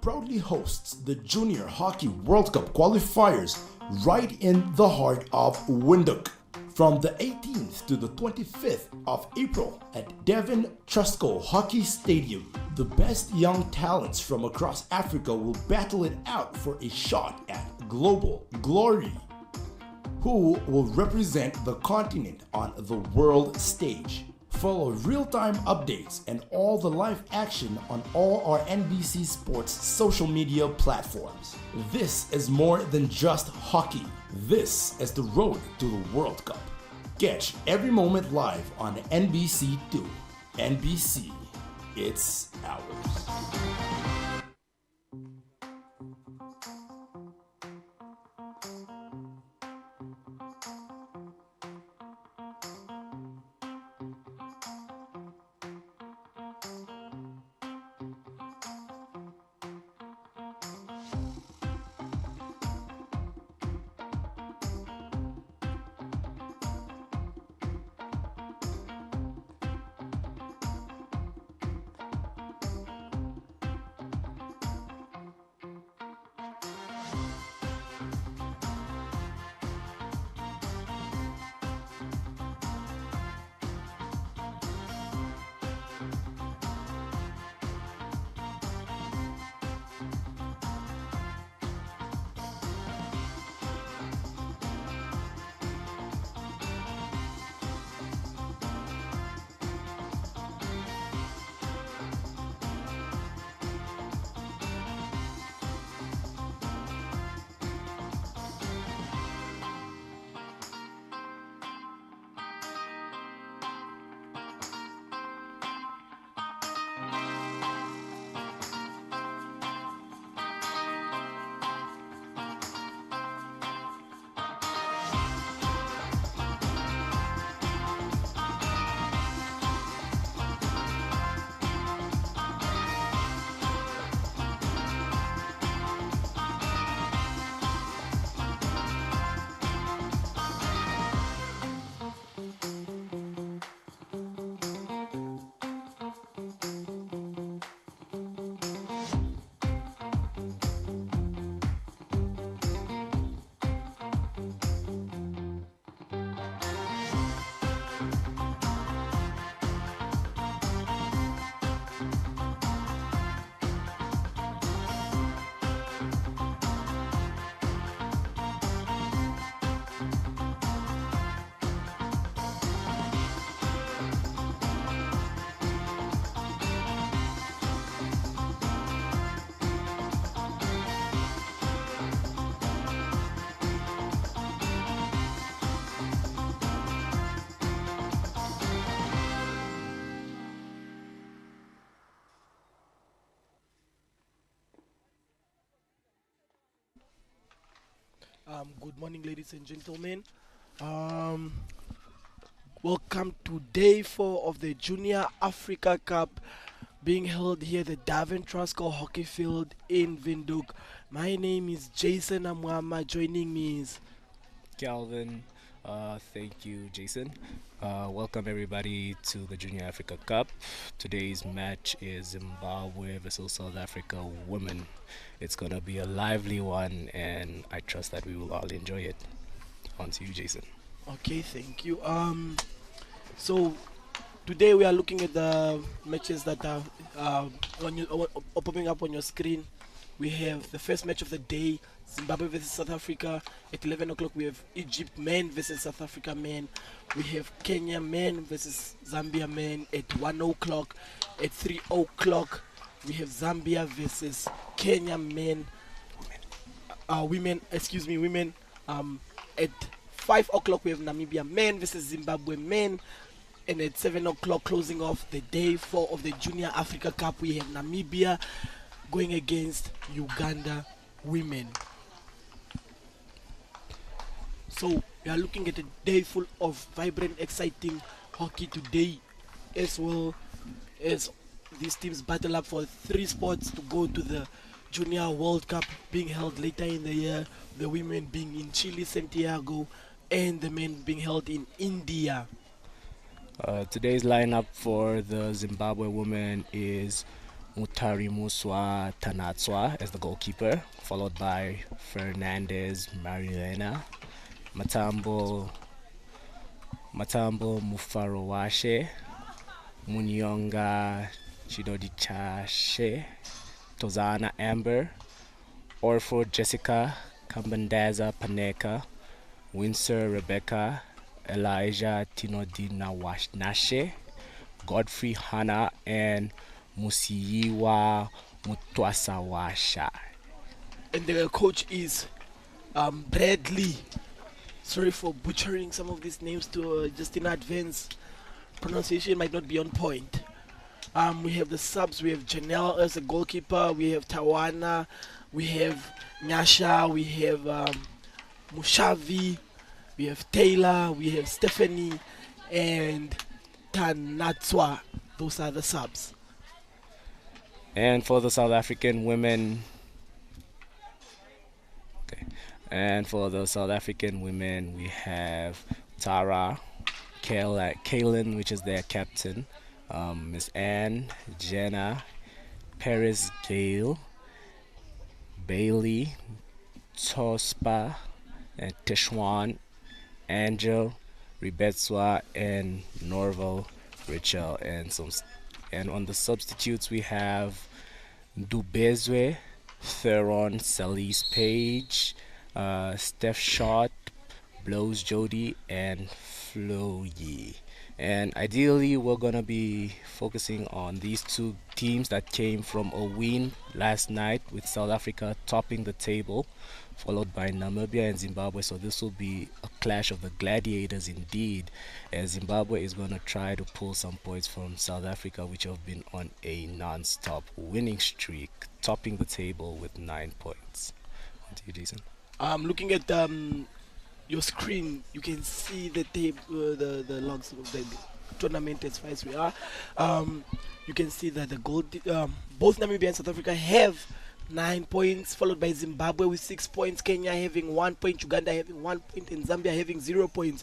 proudly hosts the Junior Hockey World Cup qualifiers right in the heart of Windhoek. From the 18th to the 25th of April at Devon Trusco Hockey Stadium, the best young talents from across Africa will battle it out for a shot at global glory. Who will represent the continent on the world stage? Follow real-time updates and all the live action on all our NBC Sports social media platforms. This is more than just hockey. This is the road to the World Cup. Catch every moment live on NBC2. NBC, it's ours. Good morning, ladies and gentlemen. Um, Welcome to day 4 of the Junior Africa Cup being held here at the Devon Trusco Hockey Field in Windhoek. My name is Jason Amwama. Joining me is Calvin. Thank you, Jason. Welcome everybody to the Junior Africa Cup. Today's match is Zimbabwe versus South Africa women. It's gonna be a lively one, and I trust that we will all enjoy it. On to you, Jason. okay. Thank you. So today we are looking at the matches that are popping up on your screen. We have the first match of the day, Zimbabwe versus South Africa. At 11 o'clock, we have Egypt men versus South Africa men. We have Kenya men versus Zambia men at 1 o'clock. At 3 o'clock, we have Zambia versus Kenya men. Women. At 5 o'clock, we have Namibia men versus Zimbabwe men. And at 7 o'clock, closing off the day 4 of the Junior Africa Cup, we have Namibia going against Uganda women. So we are looking at a day full of vibrant, exciting hockey today, as well as these teams battle up for 3 spots to go to the Junior World Cup being held later in the year. The women being in Chile, Santiago, and the men being held in India. Today's lineup for the Zimbabwe women is Mutarimuswa Tanatswa as the goalkeeper, followed by Fernandez Marilena, Matambo Mufarowashe, Munyonga Chidodichashe, Tozana Amber, Orford Jessica, Kambandaza Paneka, Windsor Rebecca, Elijah Tinodina Nashe, Godfrey Hana, and Musiyiwa Mutwasawasha. And the coach is Bradley. Sorry for butchering some of these names to just in advance. Pronunciation might not be on point. We have the subs. We have Janelle as a goalkeeper. We have Tawana. We have Nyasha. We have Mushavi. We have Taylor. We have Stephanie. And Tanatswa. Those are the subs. And for the South African women, we have Tara, Kaylin, which is their captain, Miss Anne, Jenna, Paris Gale, Bailey, Tospa, and Tishwan, Angel, Rebetswa, and Norval, Rachel, and on the substitutes we have Dubezwe, Theron, Sally's Page, Steph Shot, Blows Jody, and Flo Yi. And ideally, we're gonna be focusing on these two teams that came from a win last night, with South Africa topping the table, followed by Namibia and Zimbabwe. So this will be a clash of the gladiators indeed, as Zimbabwe is going to try to pull some points from South Africa, which have been on a non-stop winning streak, topping the table with 9 points. On to you, Jason. Looking at your screen, you can see the the logs of the tournament as far as we are. You can see that the both Namibia and South Africa have 9 points, followed by Zimbabwe with 6 points, Kenya having 1 point, Uganda having 1 point, and Zambia having 0 points.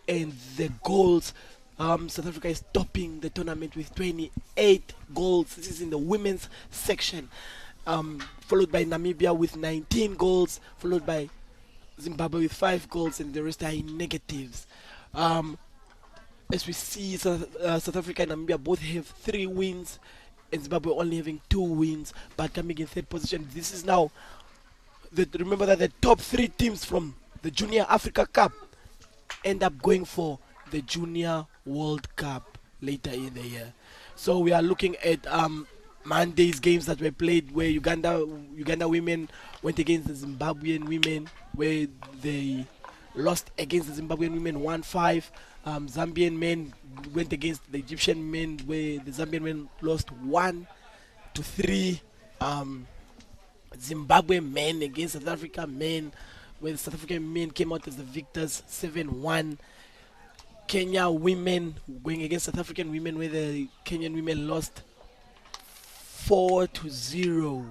And the goals, South Africa is topping the tournament with 28 goals. This is in the women's section. Followed by Namibia with 19 goals, followed by Zimbabwe with 5 goals, and the rest are in negatives. As we see, South Africa and Namibia both have 3 wins, and Zimbabwe only having 2 wins, but coming in 3rd position. This is now, remember that the top 3 teams from the Junior Africa Cup end up going for the Junior World Cup later in the year. So we are looking at Monday's games that were played, where Uganda women went against the Zimbabwean women, where they lost against the Zimbabwean women 1-5. Zambian men went against the Egyptian men, where the Zambian men lost 1-3. Zimbabwe men against South Africa men, where the South African men came out as the victors 7-1. Kenya women going against South African women, where the Kenyan women lost 4-0.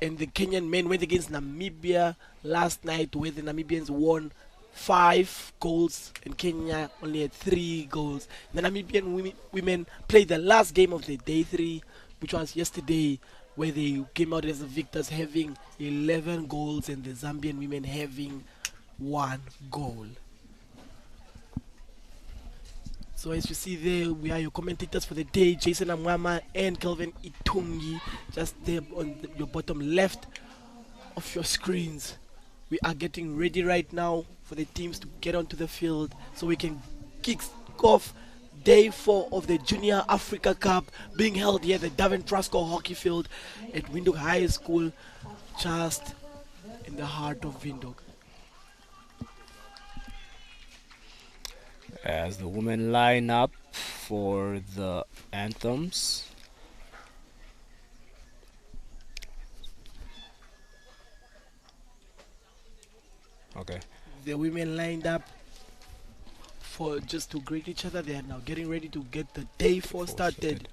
And the Kenyan men went against Namibia last night, where the Namibians won 5 goals and Kenya only had 3 goals. The Namibian women played the last game of the day 3, which was yesterday, where they came out as the victors, having 11 goals, and the Zambian women having 1 goal. So as you see there, we are your commentators for the day, Jason Amwama and Kelvin Itungi, just there on your bottom left of your screens. We are getting ready right now for the teams to get onto the field, so we can kick off day 4 of the Junior Africa Cup, being held here at the Davin Truscott Hockey Field at Windhoek High School, just in the heart of Windhoek. As the women line up for the anthems. Okay. The women lined up for just to greet each other. They are now getting ready to get the day 4 started.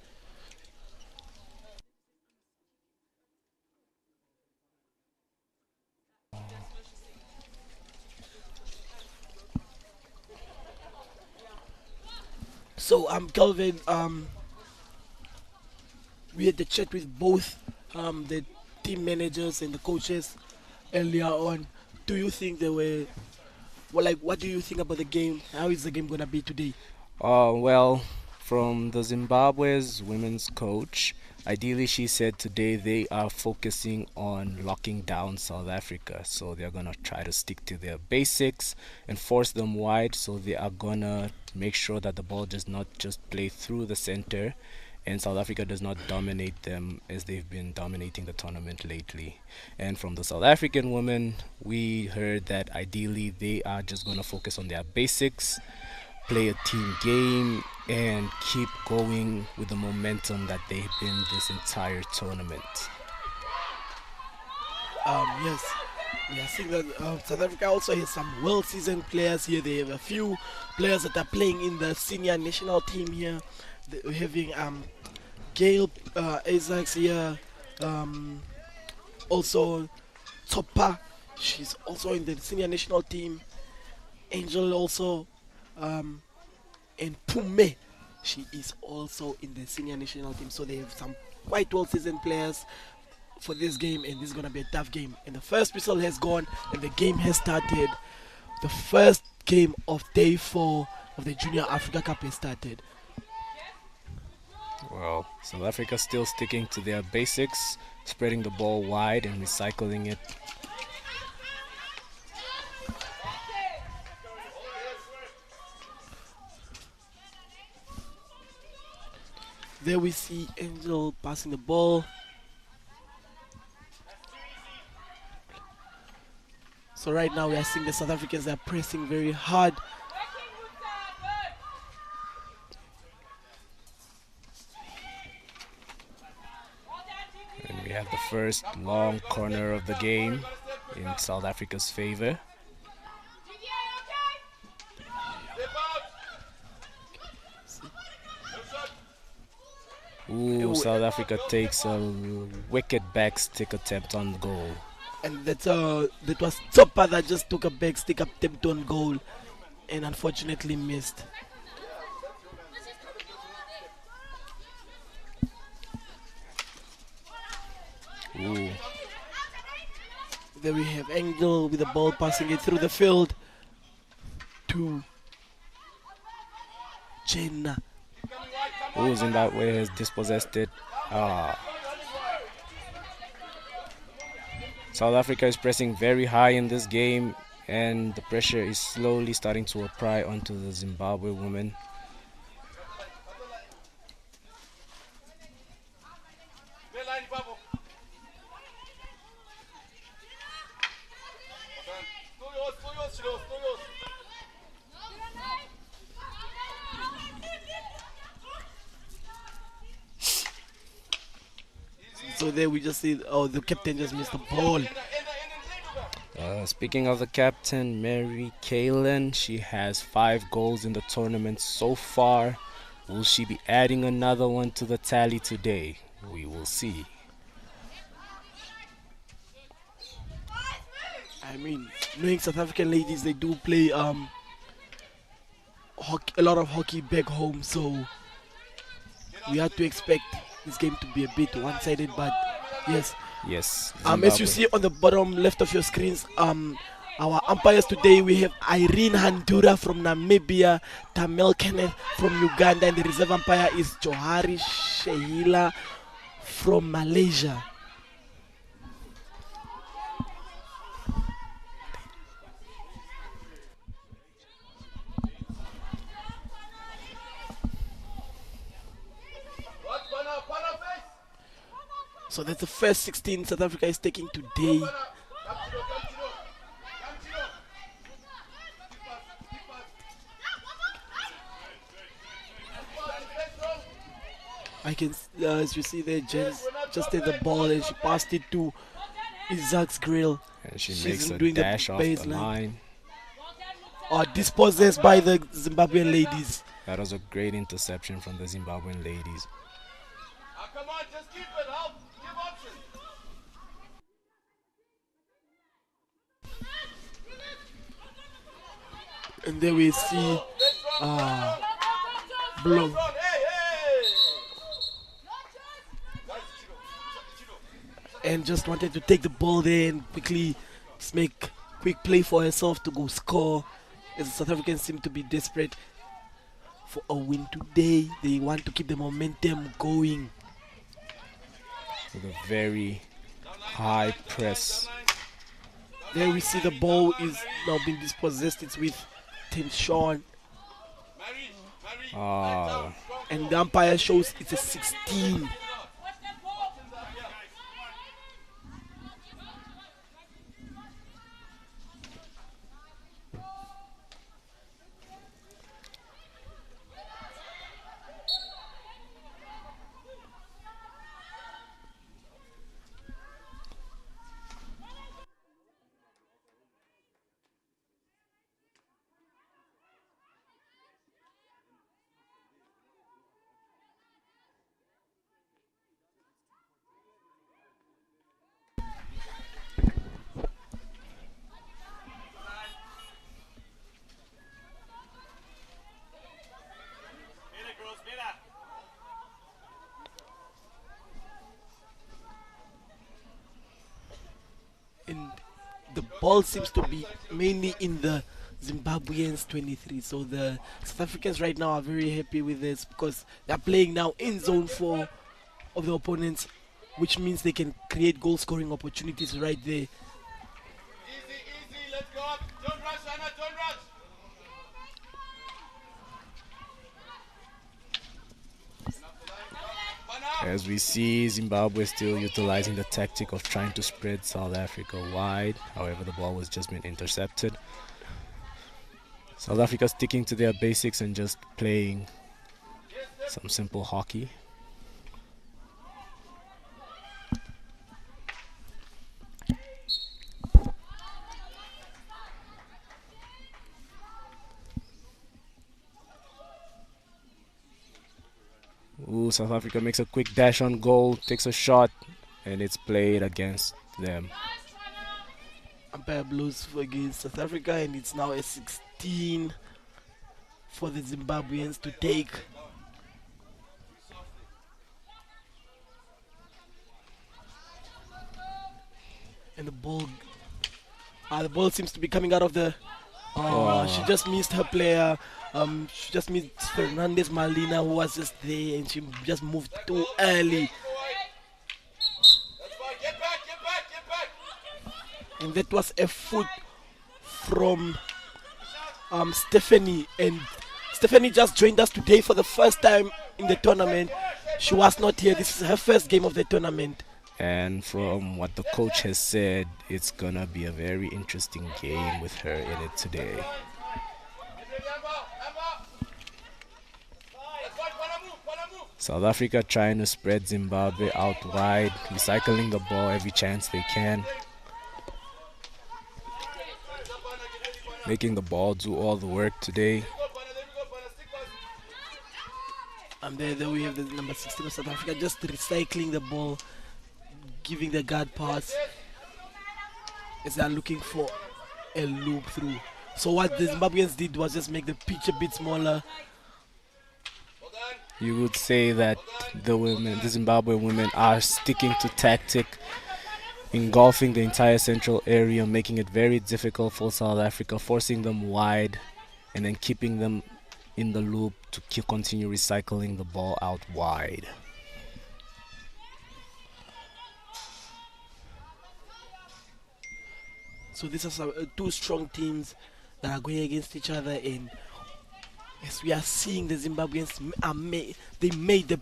So Kelvin, we had the chat with both the team managers and the coaches earlier on. Do you think they were, well, like, what do you think about the game? How is the game gonna be today? Well, from the Zimbabwe's women's coach, ideally she said today they are focusing on locking down South Africa. So they're gonna try to stick to their basics and force them wide. So they are gonna make sure that the ball does not just play through the center and South Africa does not dominate them as they've been dominating the tournament lately. And from the South African women, we heard that ideally they are just going to focus on their basics, play a team game, and keep going with the momentum that they've been this entire tournament. Yes, we are seeing that South Africa also has some well-seasoned players here. They have a few players that are playing in the senior national team here. They're having Gail Isaacs here, also Topa, she's also in the senior national team. Angel also, and Pume, she is also in the senior national team. So they have some quite well-seasoned players for this game, and this is gonna be a tough game. And the first whistle has gone, and the game has started. The first game of day 4 of the Junior Africa Cup has started. Well, South Africa still sticking to their basics, spreading the ball wide and recycling it. There we see Angel passing the ball. So right now we are seeing the South Africans are pressing very hard. And we have the first long corner of the game in South Africa's favor. Ooh, South Africa takes a wicked back stick attempt on goal. And that was Topa that just took a back stick attempt on goal and unfortunately missed. Ooh. There we have Angel with the ball passing it through the field to Jenna. Ooh, Zimbabwe has dispossessed it. South Africa is pressing very high in this game, and the pressure is slowly starting to apply onto the Zimbabwe women. So there we just see, oh, the captain just missed the ball. Speaking of the captain, Mary Kalen, she has 5 goals in the tournament so far. Will she be adding another one to the tally today? We will see. I mean, knowing South African ladies, they do play a lot of hockey back home, so we have to expect this game to be a bit one-sided, but yes. Yes. As you see on the bottom left of your screens, our umpires today, we have Irene Handura from Namibia, Tamel Kenneth from Uganda, and the reserve umpire is Johari Shehila from Malaysia. So that's the first 16 South Africa is taking today. I can, as you see there, Jen just did the ball and she passed it to Isaac's grill. And she makes a dash off the line. Dispossessed by the Zimbabwean ladies. That was a great interception from the Zimbabwean ladies. Come on, just keep it. Help. Give options. And then we see Blow. and just wanted to take the ball there and quickly just make quick play for herself to go score. As the South Africans seem to be desperate for a win today. They want to keep the momentum going. With a very high press. There we see the ball is now being dispossessed. It's with Tenshawn. Oh, And the umpire shows it's a 16. And the ball seems to be mainly in the Zimbabweans 23. So the South Africans right now are very happy with this because they're playing now in zone 4 of the opponents, which means they can create goal scoring opportunities right there. Easy, let's go up. Don't rush, Anna, don't rush. as we see Zimbabwe still utilizing the tactic of trying to spread South Africa wide. However, the ball was just been intercepted. South Africa sticking to their basics and just playing some simple hockey. Ooh, South Africa makes a quick dash on goal, takes a shot, and it's played against them. Umpire blows against South Africa, and it's now a 16 for the Zimbabweans to take. And the ball seems to be coming out of the. She just missed her player. She just missed Fernandez Malina, who was just there, and she just moved too early. That's fine. Get back. And that was a foot from Stephanie. And Stephanie just joined us today for the first time in the tournament. She was not here. This is her first game of the tournament. And from what the coach has said, it's gonna be a very interesting game with her in it today. South Africa trying to spread Zimbabwe out wide, recycling the ball every chance they can, making the ball do all the work today. And there we have the number 16 of South Africa just recycling the ball, giving the guard pass as they're looking for a loop through. So what the Zimbabweans did was just make the pitch a bit smaller. You would say that the Zimbabwe women are sticking to tactic, engulfing the entire central area, making it very difficult for South Africa, forcing them wide and then keeping them in the loop to continue recycling the ball out wide. So these are two strong teams that are going against each other, and as we are seeing, the Zimbabweans they made the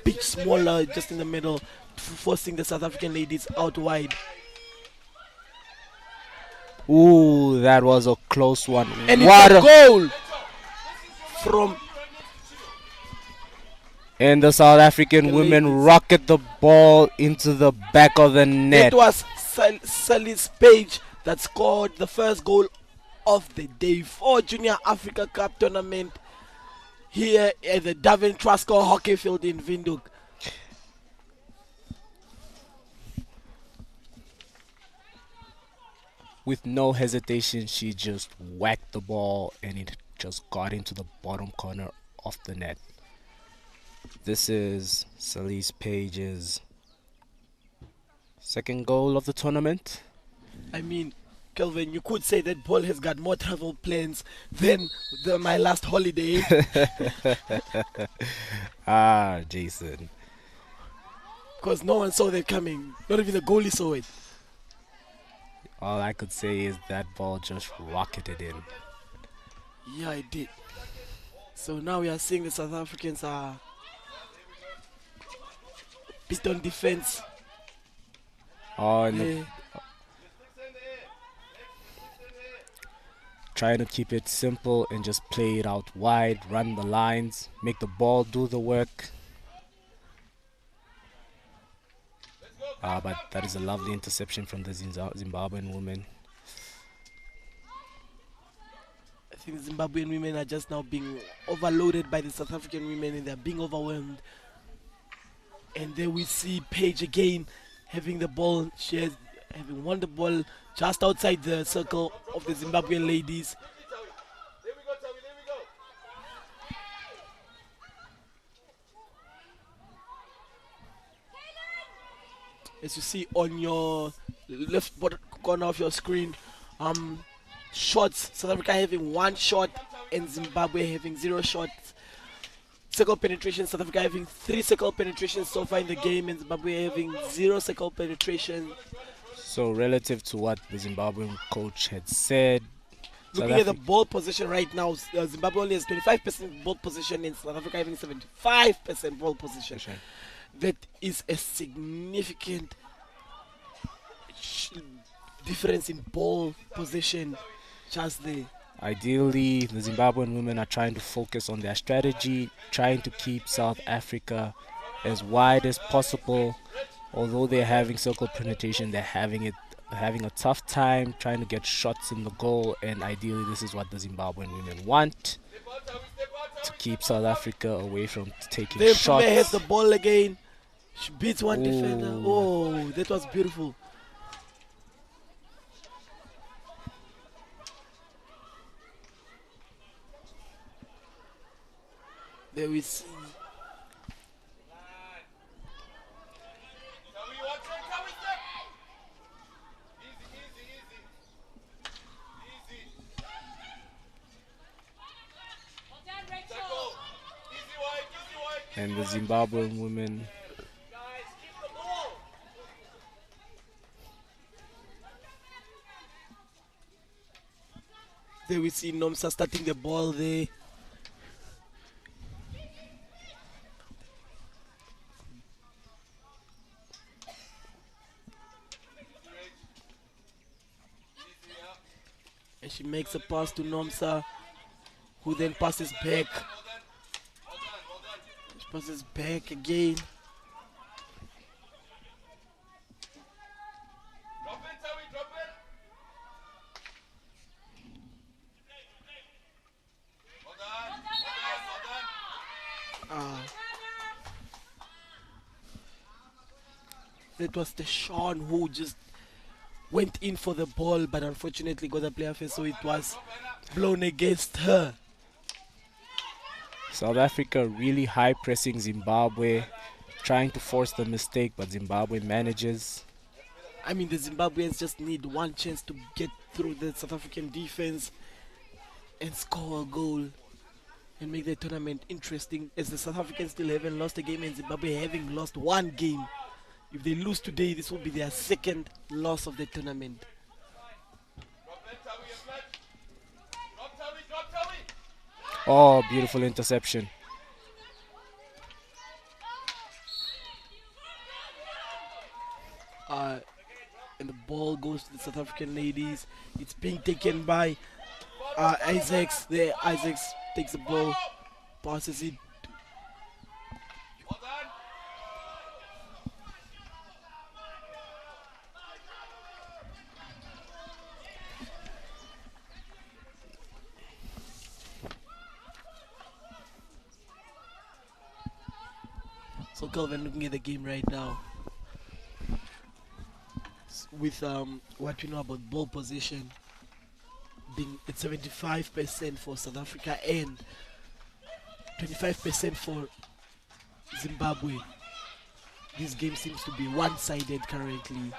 pitch smaller just in the middle, forcing the South African ladies out wide. Ooh, that was a close one. And what it's a goal from. And the South African women rocket the ball into the back of the net. It was Sally's Page that scored the first goal of the day for Junior Africa Cup tournament here at the Davin Trasco Hockey Field in Windhoek. With no hesitation, she just whacked the ball and it just got into the bottom corner of the net. This is Sally's Page's Second goal of the tournament. I mean, Kelvin, you could say that ball has got more travel plans than my last holiday. Jason. Because no one saw that coming. Not even the goalie saw it. All I could say is that ball just rocketed in. Yeah, it did. So now we are seeing the South Africans are bit on defense. Trying to keep it simple and just play it out wide, run the lines, make the ball do the work. But that is a lovely interception from the Zimbabwean women. I think the Zimbabwean women are just now being overloaded by the South African women and they're being overwhelmed. And then we see Paige again having the ball. She has having won the ball just outside the circle of the Zimbabwean ladies. There we go, Tawi, there we go. As you see on your left bottom corner of your screen, shots, South Africa having 1 shot and Zimbabwe having 0 shots. Circle penetration, South Africa having 3 circle penetrations so far in the game and Zimbabwe having 0 circle penetration. So relative to what the Zimbabwean coach had said, looking at the ball position right now, Zimbabwe only has 25% ball position and South Africa having 75% ball position. That is a significant difference in ball position just there. Ideally, the Zimbabwean women are trying to focus on their strategy, trying to keep South Africa as wide as possible. Although they're having circle penetration, they're having a tough time trying to get shots in the goal, and ideally this is what the Zimbabwean women want, to keep South Africa away from taking shots. Mpume has the ball again. She beats one defender. Oh, that was beautiful. There we see. And the Zimbabwean women there we see Nomsa starting the ball there. And she makes a pass to Nomsa, who then passes back. She passes back again. Drop it, Tawi, drop it. Well done, well done. That was the Sean who just went in for the ball, but unfortunately got the player face, so it was blown against her. South Africa really high pressing Zimbabwe, trying to force the mistake, but Zimbabwe manages. I mean, the Zimbabweans just need one chance to get through the South African defense and score a goal and make the tournament interesting, as the South Africans still haven't lost a game and Zimbabwe having lost 1 game. If they lose today, this will be their 2nd loss of the tournament. Drop it, Tawi, a flat. Drop Tawi, drop Tawi. Oh, beautiful interception. And the ball goes to the South African ladies. It's being taken by Isaacs. There, Isaacs takes the ball, passes it. Well done. So Calvin, looking at the game right now, with what we know about ball position being at 75% for South Africa and 25% for Zimbabwe, this game seems to be one-sided currently.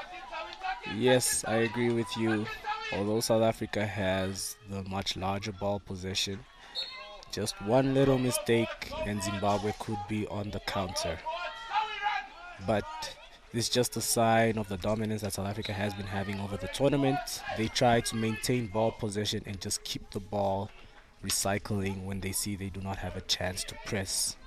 Yes, I agree with you. Although South Africa has the much larger ball possession, just one little mistake and Zimbabwe could be on the counter. But this is just a sign of the dominance that South Africa has been having over the tournament. They try to maintain ball possession and just keep the ball recycling when they see they do not have a chance to press.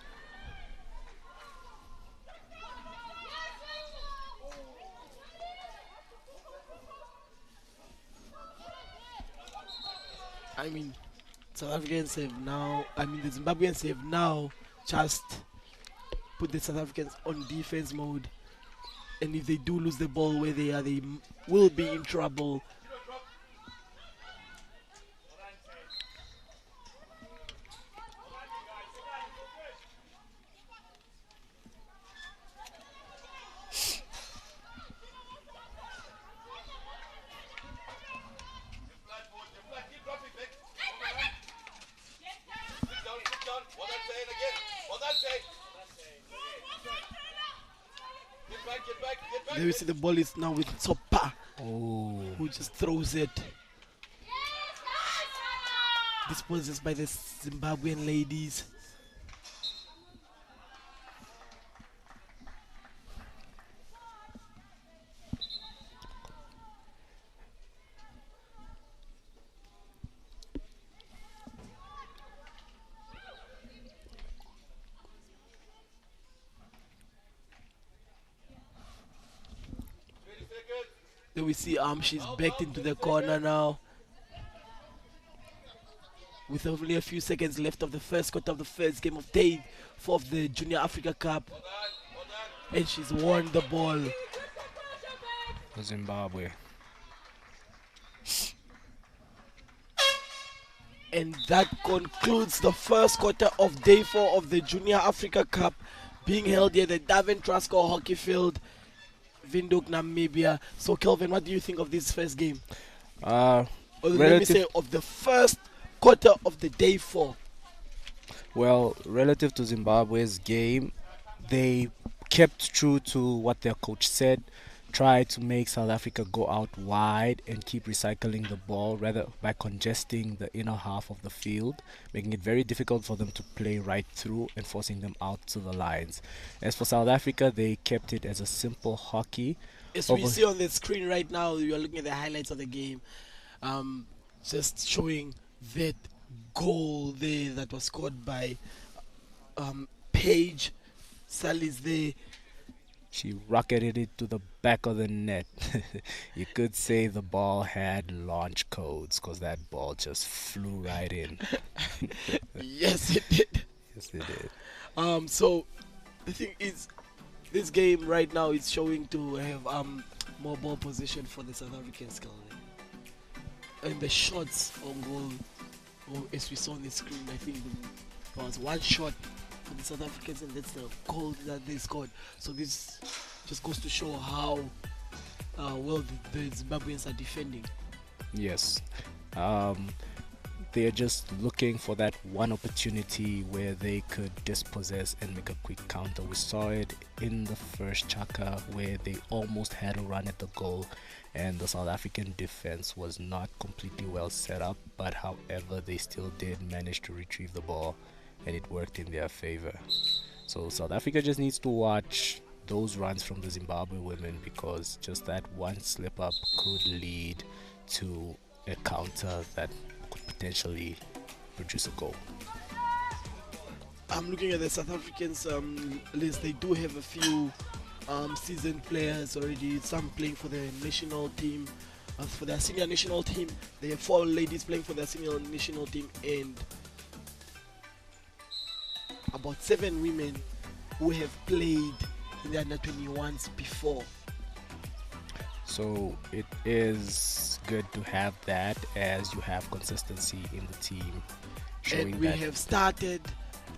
I mean, the Zimbabweans have now just put the South Africans on defense mode. And if they do lose the ball where they are, they will be in trouble. There we see the ball is now with Tsopa, who just throws it. Dispossessed by the Zimbabwean ladies. Then we see she's backed into the corner now. With only a few seconds left of the first quarter of the first game of day 4 of the Junior Africa Cup. And she's won the ball. Zimbabwe. And that concludes the first quarter of day 4 of the Junior Africa Cup being held here at the Davin Trasco Hockey Field, Windhoek, Namibia. So Kelvin, what do you think of this first game? Or let me say of the first quarter of the day 4. Well, relative to Zimbabwe's game, they kept true to what their coach said, tried to make South Africa go out wide and keep recycling the ball rather by congesting the inner half of the field, making it very difficult for them to play right through and forcing them out to the lines. As for South Africa, they kept it as a simple hockey. As we see on the screen right now, you are looking at the highlights of the game, just showing that goal there that was scored by Paige Sally's there. She rocketed it to the back of the net. You could say the ball had launch codes because that ball just flew right in. Yes, it did. Yes, it did. So the thing is, this game right now is showing to have more ball position for the South Africans, and the shots on goal, as we saw on the screen, I think there was one shot for the South Africans, and that's the goal that they scored. So this just goes to show how well the Zimbabweans are defending. Yes. They're just looking for that one opportunity where they could dispossess and make a quick counter. We saw it in the first Chaka where they almost had a run at the goal and the South African defense was not completely well set up, but however they still did manage to retrieve the ball and it worked in their favor. So South Africa just needs to watch those runs from the Zimbabwe women, because just that one slip up could lead to a counter that could potentially produce a goal. I'm looking at the South Africans list. They do have a few seasoned players already, some playing for the national team. For their senior national team, they have 4 ladies playing for their senior national team and about 7 women who have played in the under 21s before. So it is good to have that, as you have consistency in the team. And we have started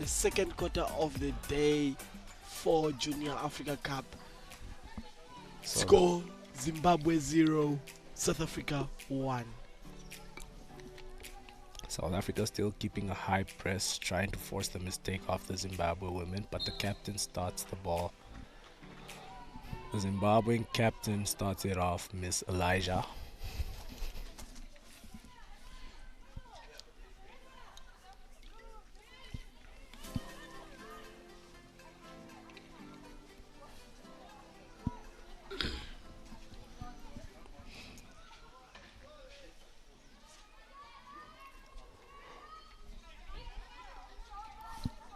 the second quarter of the day for Junior Africa Cup. Score: Zimbabwe 0, South Africa 1. South Africa still keeping a high press, trying to force the mistake off the Zimbabwe women, but the captain starts the ball. The Zimbabwean captain started off, Miss Elijah.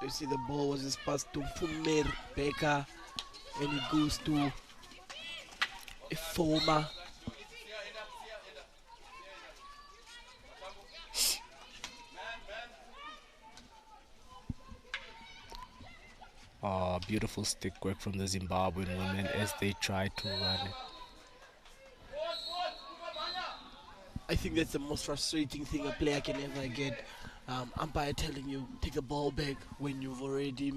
You see the ball was just passed to Fumer Beka and it goes to a former. Beautiful stick work from the Zimbabwean women as they try to run it. I think that's the most frustrating thing a player can ever get. Umpire telling you take the ball back when you've already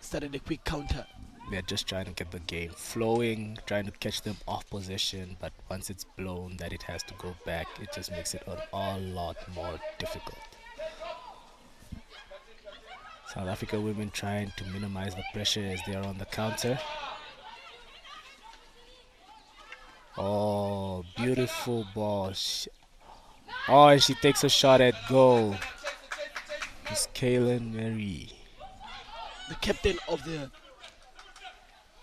started a quick counter. They're just trying to get the game flowing, trying to catch them off possession, but once it's blown that it has to go back, it just makes it a lot more difficult. South Africa women trying to minimize the pressure as they are on the counter. Oh, beautiful ball. Oh, and she takes a shot at goal. Miss Kaylin Mary. The captain of the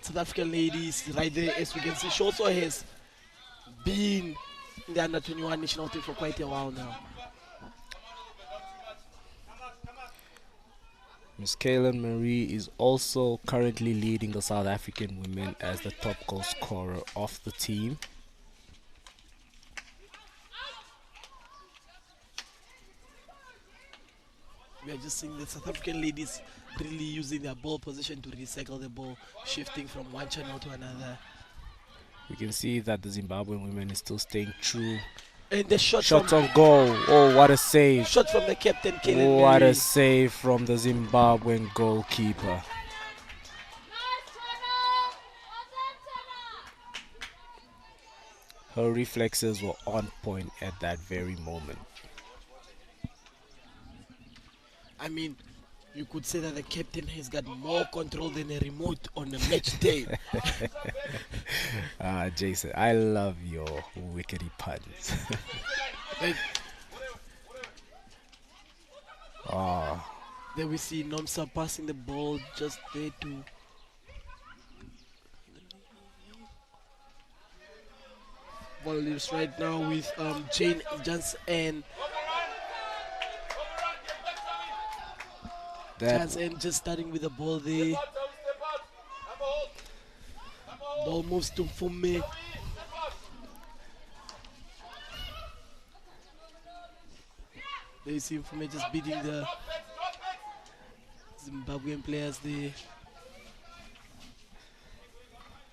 South African ladies right there, as we can see, she also has been in the under 21 national team for quite a while now. Miss Kaylin Marie is also currently leading the South African women as the top goal scorer of the team. We are just seeing the South African ladies really using their ball position to recycle the ball, shifting from one channel to another. We can see that the Zimbabwean women is still staying true. And the shot on goal. Oh, what a save. Shot from the captain, Kaylin What Mary. a save from the Zimbabwean goalkeeper. Her reflexes were on point at that very moment. I mean, you could say that the captain has got more control than a remote on a match day. Jason, I love your wickedy puns. Then we see Nomsa passing the ball just there to volleys right now with Jane Jansen. Jansen just starting with the ball there. Ball moves to Fume. There you see Fume just beating the Zimbabwean players there.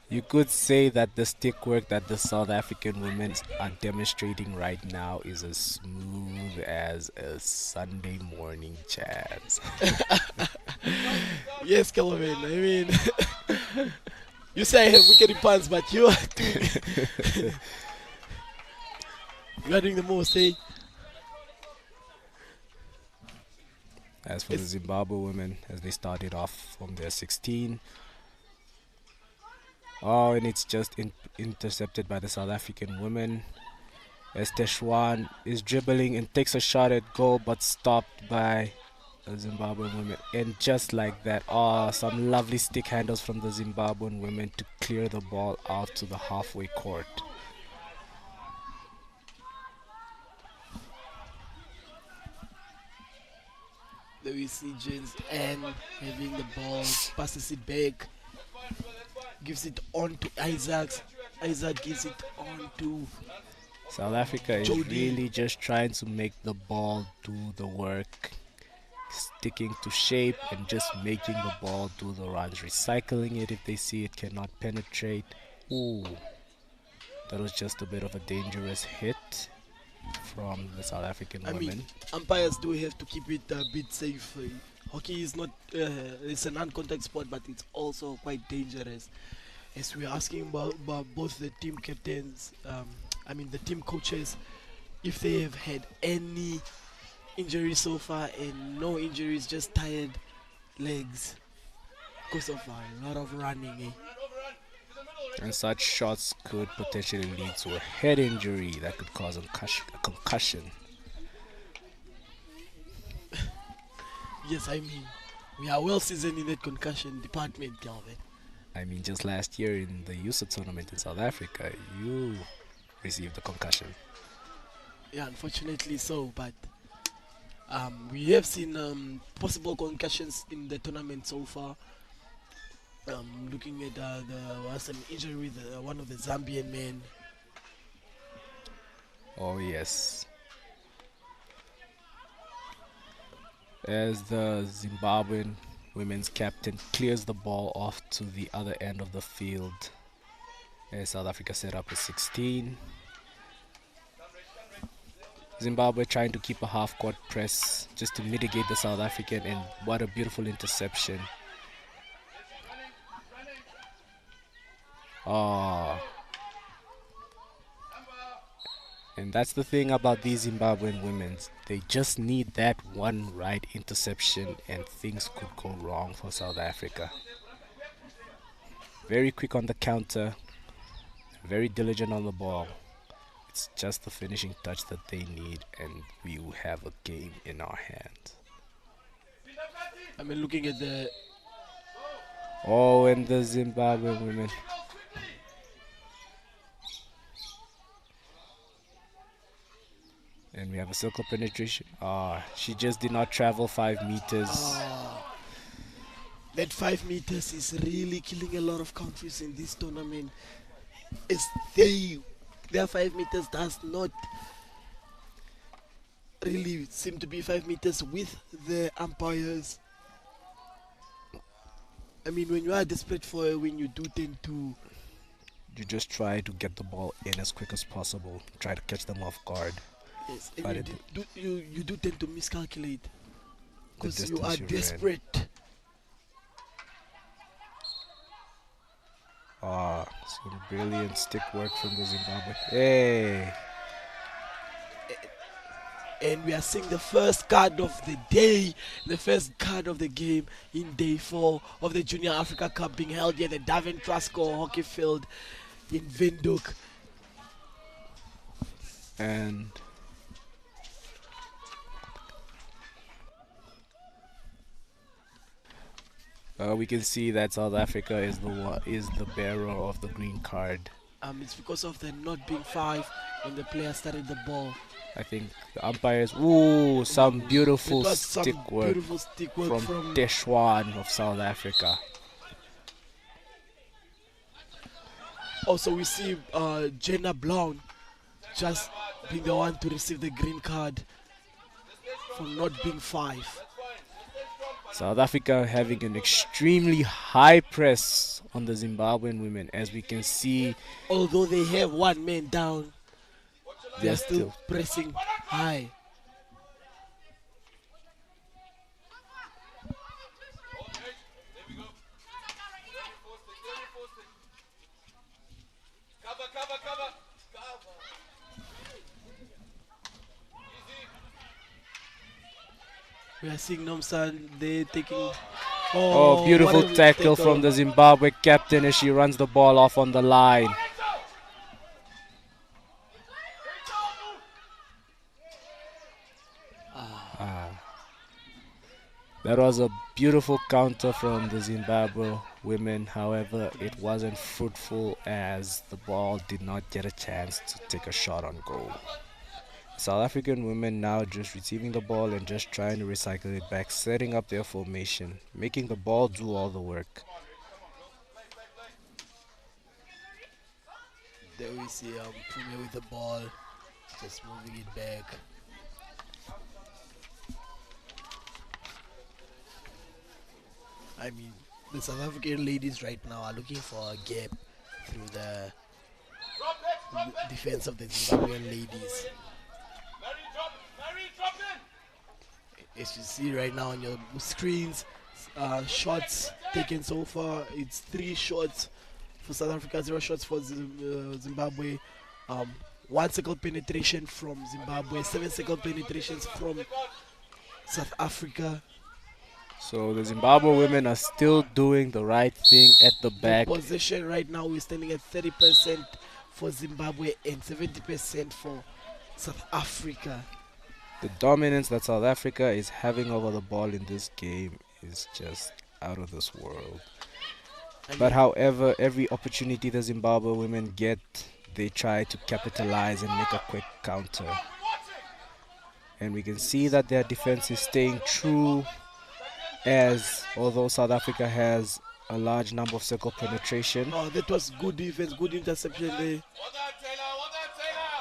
You could say that the stick work that the South African women are demonstrating right now is as smooth as a Sunday morning jazz. Yes, Kelvin. I mean, you say I have wicked puns, but you are doing, you are doing the most, eh? As for the Zimbabwe women, as they started off from their 16. Oh, and it's just intercepted by the South African women. As Teshwan is dribbling and takes a shot at goal, but stopped by the Zimbabwean women. And just like that, some lovely stick handles from the Zimbabwean women to clear the ball out to the halfway court. There we see James and having the ball, passes it back, gives it on to Isaacs. Isaac gives it on to South Africa is Jody. really just trying to make the ball do the work, sticking to shape and just making the ball do the runs, recycling it if they see it cannot penetrate. Ooh, that was just a bit of a dangerous hit from the South African I women. mean, umpires do have to keep it a bit safe. Hockey is not, it's a non-contact sport, but it's also quite dangerous. As we're asking about both the team captains, the team coaches, if they have had any injuries so far, and no injuries, just tired legs because of a lot of running. And such shots could potentially lead to a head injury that could cause a concussion. Yes, I mean, we are well seasoned in that concussion department, Calvin. I mean, just last year in the USA tournament in South Africa, you received a concussion. Yeah, unfortunately so, but we have seen possible concussions in the tournament so far. Looking at there was an injury with one of the Zambian men. Oh, yes. As the Zimbabwean women's captain clears the ball off to the other end of the field, as South Africa set up a 16. Zimbabwe trying to keep a half-court press just to mitigate the South African, and what a beautiful interception. Oh. And that's the thing about these Zimbabwean women. They just need that one right interception and things could go wrong for South Africa. Very quick on the counter, very diligent on the ball. It's just the finishing touch that they need, and we will have a game in our hands. I mean, looking at the Oh, and the Zimbabwean women. And we have a circle penetration. She just did not travel 5 meters. that 5 meters is really killing a lot of countries in this tournament. It's their 5 meters does not really seem to be 5 meters with the umpires. I mean, when you are desperate for a win, you do tend to. You just try to get the ball in as quick as possible. Try to catch them off guard. Yes, But and you do tend to miscalculate The because you are distance you ran. desperate. Some brilliant stick work from the Zimbabwe. Hey! And we are seeing the first card of the day, the first card of the game in day 4 of the Junior Africa Cup being held here at the Davin Trasco Hockey Field in Windhoek. And we can see that South Africa is the bearer of the green card. It's because of the not being 5 when the player started the ball. I think the umpires. Ooh, some beautiful It was some stick work beautiful stick work from Deshwan of South Africa. Also, we see Jenna Brown just being the one to receive the green card for not being 5. South Africa having an extremely high press on the Zimbabwean women, as we can see. Although they have one man down, they They're are still pressing high. Okay, there we go. Reinforce it. Cover. Easy. We are seeing Nomsan, they taking. Oh, beautiful what a tackle from the Zimbabwe captain as she runs the ball off on the line. That was a beautiful counter from the Zimbabwe women. However, it wasn't fruitful as the ball did not get a chance to take a shot on goal. South African women now just receiving the ball and just trying to recycle it back, setting up their formation, making the ball do all the work. There we see Pume with the ball, just moving it back. I mean, the South African ladies right now are looking for a gap through the defense of the Zimbabwean ladies. Mary, drop in. As you see right now on your screens, shots taken so far, it's 3 shots for South Africa, 0 shots for Zimbabwe. 1 circle penetration from Zimbabwe, 7 circle penetrations from South Africa. So the Zimbabwe women are still doing the right thing at the The back. possession right now is standing at 30% for Zimbabwe and 70% for South Africa. The dominance that South Africa is having over the ball in this game is just out of this world. I But mean, however, every opportunity the Zimbabwe women get, they try to capitalize and make a quick counter. And we can see that their defense is staying true, as although South Africa has a large number of circle penetration. oh, that was good defense, good interception there. Well done, Taylor. Well done, Taylor.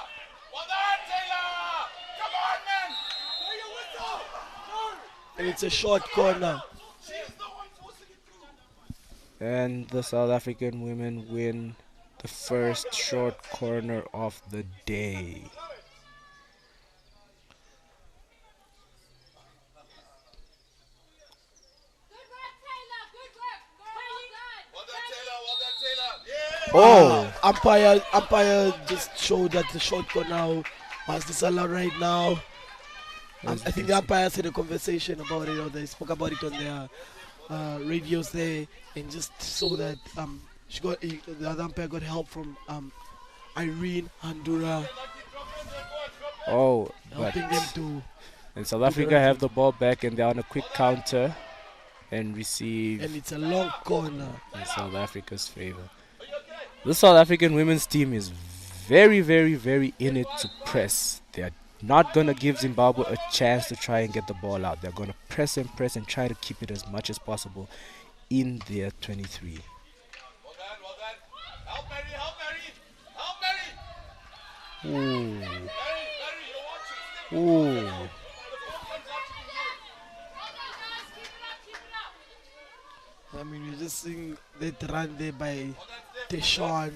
Well done, Taylor. Come on, man. Play your whistle. And it's a short corner. She is the one forcing it through. And the South African women win the first short corner of the day. Well done, Taylor. Well done, Taylor. Yeah. Oh! Umpire just showed that the short corner was disallowed right now. I think the umpires had a conversation about it, or they spoke about it on their radios there, and just so that the other umpire got help from Irene Handura, Oh, but helping them to. and South Africa have the ball back and they're on a quick counter and receive And it's a long corner. in South Africa's favor. The South African women's team is very, very, very in it to press. They're not going to give Zimbabwe a chance to try and get the ball out. They're going to press and try to keep it as much as possible in their 23. Well done, well done. Help Mary, help Mary. Help Mary. Ooh. Mary, you're watching. Step Ooh. the ball comes out to you. I mean, you're just seeing that run there by Deshaun.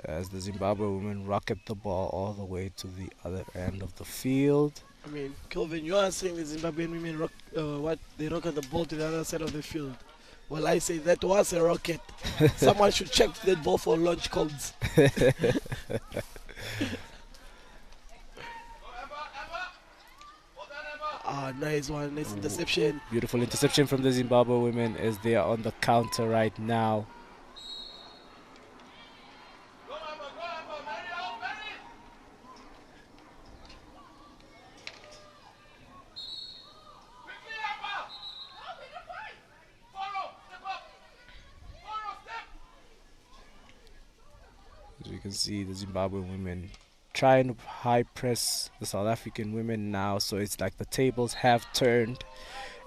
As the Zimbabwe women rocket the ball all the way to the other end of the field. I mean, Kelvin, you are saying the Zimbabwean women they rocket the ball to the other side of the field. Well, I say that was a rocket. Someone should check that ball for launch codes. Go, Emma, Emma. Well done, Emma. Ah, nice one, nice interception. Beautiful interception from the Zimbabwe women as they are on the counter right now. Go, Emma, Mary, help Mary. Quickly, Emma. Follow, step up. Follow, step. As we can see, the Zimbabwe women trying to high press the South African women now, so it's like the tables have turned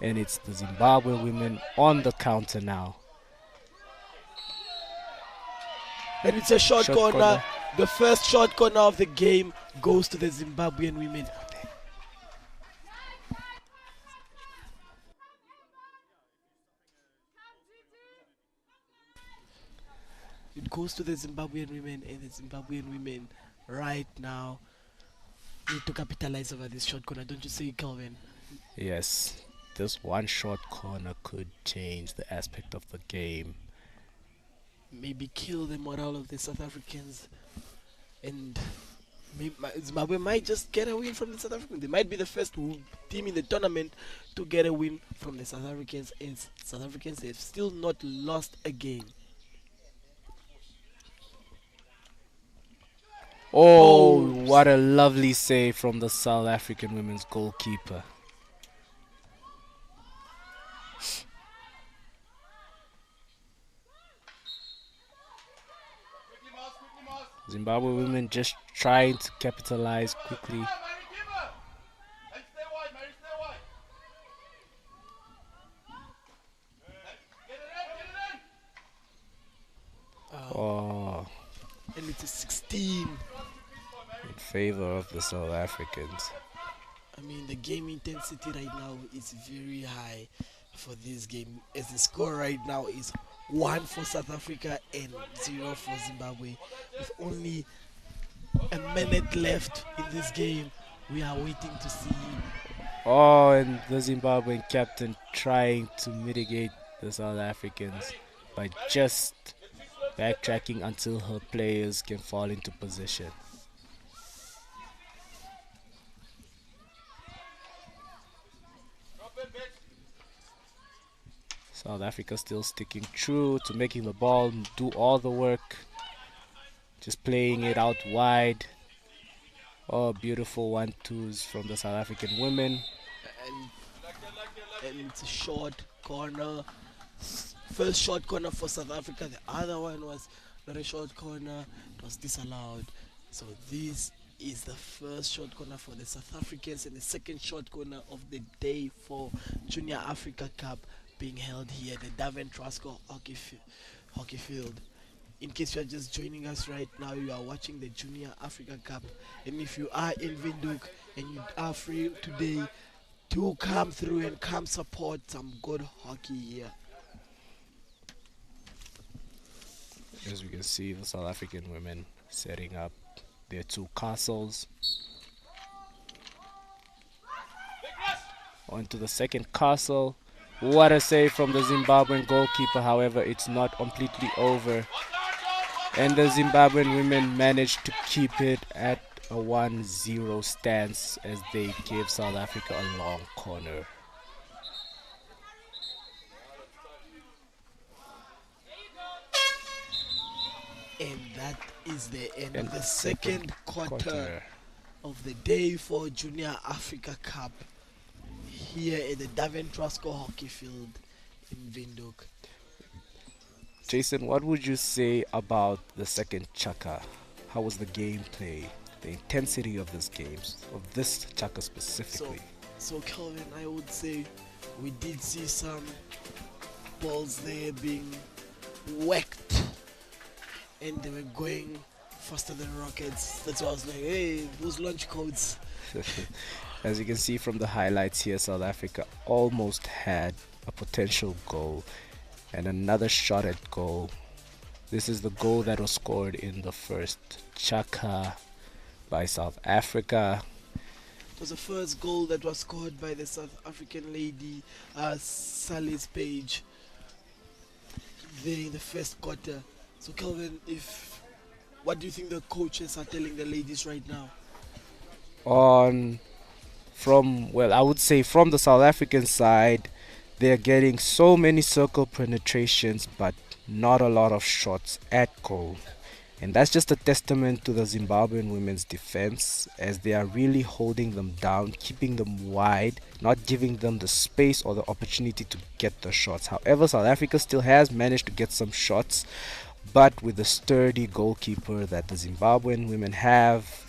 and it's the Zimbabwe women on the counter now. And it's a short Short corner. corner. The first short corner of the game goes to the Zimbabwean women. It goes to the Zimbabwean women, and the Zimbabwean women right now need to capitalize over this short corner. Don't you say, Kelvin? Yes, this one short corner could change the aspect of the game. Maybe kill the morale of the South Africans, and Zimbabwe might just get a win from the South Africans. They might be the first team in the tournament to get a win from the South Africans, and South Africans have still not lost a game. Oh, what a lovely save from the South African women's goalkeeper. Quickly, Mouse. Zimbabwe women just trying to capitalize quickly. Mary, give her. And stay wide, Mary, stay wide. Get it in. Oh, And it's a 16. in favor of the South Africans. I mean, the game intensity right now is very high for this game, as the score right now is 1 for South Africa and 0 for Zimbabwe. With only a minute left in this game, we are waiting to see. Oh, and the Zimbabwean captain trying to mitigate the South Africans by just backtracking until her players can fall into position. South Africa still sticking true to making the ball do all the work, just playing it out wide. Oh, beautiful 1-2s from the South African women. and it's a short corner. First short corner for South Africa. The other one was not a short corner. It was disallowed. So this is the first short corner for the South Africans and the second short corner of the day for Junior Africa Cup being held here at the Davin Trasco hockey field. In case you are just joining us right now, you are watching the Junior Africa Cup. And if you are in Windhoek and you are free today, do come through and come support some good hockey here. As we can see, the South African women setting up their two castles. On to the second castle. What a save from the Zimbabwean goalkeeper. However, it's not completely over. And the Zimbabwean women managed to keep it at a 1-0 stance as they gave South Africa a long corner. And that is the end of the second quarter of the day for Junior Africa Cup here at the Davin Trasco hockey field in Windhoek. Jason, what would you say about the second chaka? How was the gameplay, the intensity of this game, of this chaka specifically? So Kelvin, I would say we did see some balls there being whacked and they were going faster than rockets. That's why I was like, hey, those launch codes. As you can see from the highlights here, South Africa almost had a potential goal and another shot at goal. This is the goal that was scored in the first chaka by South Africa. It was the first goal that was scored by the South African lady, Sally's Page, there in the first quarter. So Kelvin, what do you think the coaches are telling the ladies right now? I would say from the South African side, they're getting so many circle penetrations but not a lot of shots at goal. And that's just a testament to the Zimbabwean women's defense, as they are really holding them down, keeping them wide, not giving them the space or the opportunity to get the shots. However, South Africa still has managed to get some shots, but with the sturdy goalkeeper that the Zimbabwean women have,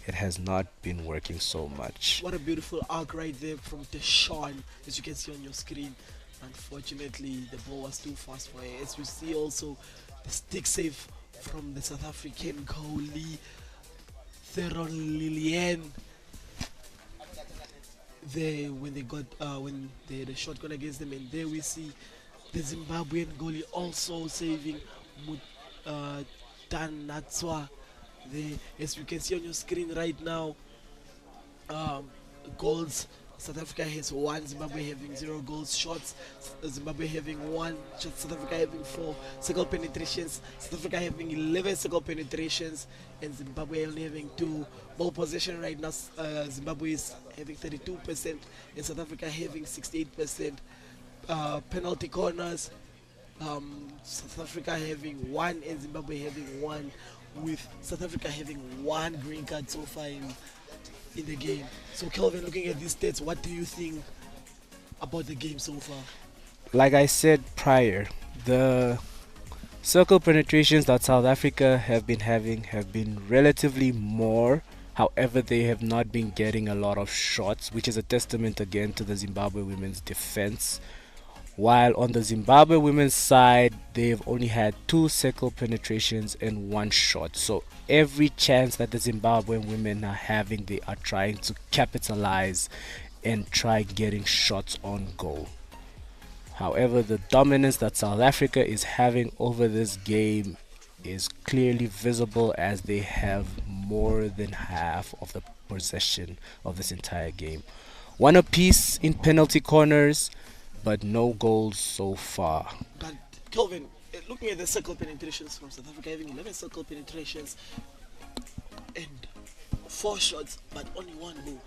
it has not been working so much. What a beautiful arc right there from Deshawn, as you can see on your screen. Unfortunately, the ball was too fast for her. As you see also, the stick save from the South African goalie, Theron Lillian. There, when they had a shot gun against them, and there we see the Zimbabwean goalie also saving Dan Natswa. There, as you can see on your screen right now, goals. South Africa has 1, Zimbabwe having 0 goals. Shots, Zimbabwe having 1, shots, South Africa having 4. Circle penetrations, South Africa having 11 circle penetrations, and Zimbabwe only having 2. Ball possession right now, Zimbabwe is having 32%, and South Africa having 68%. Penalty corners, South Africa having 1 and Zimbabwe having 1, with South Africa having 1 green card so far in the game. So Kelvin, looking at these stats, what do you think about the game so far? Like I said prior, the circle penetrations that South Africa have been having have been relatively more. However, they have not been getting a lot of shots, which is a testament again to the Zimbabwe women's defense. While on the Zimbabwe women's side, they've only had 2 circle penetrations and 1 shot. So every chance that the Zimbabwean women are having, they are trying to capitalize and try getting shots on goal. However, the dominance that South Africa is having over this game is clearly visible, as they have more than half of the possession of this entire game. 1 apiece in penalty corners. but no goals so far. But Kelvin, looking at the circle penetrations from South Africa, having 11 circle penetrations and 4 shots, but only 1 goal.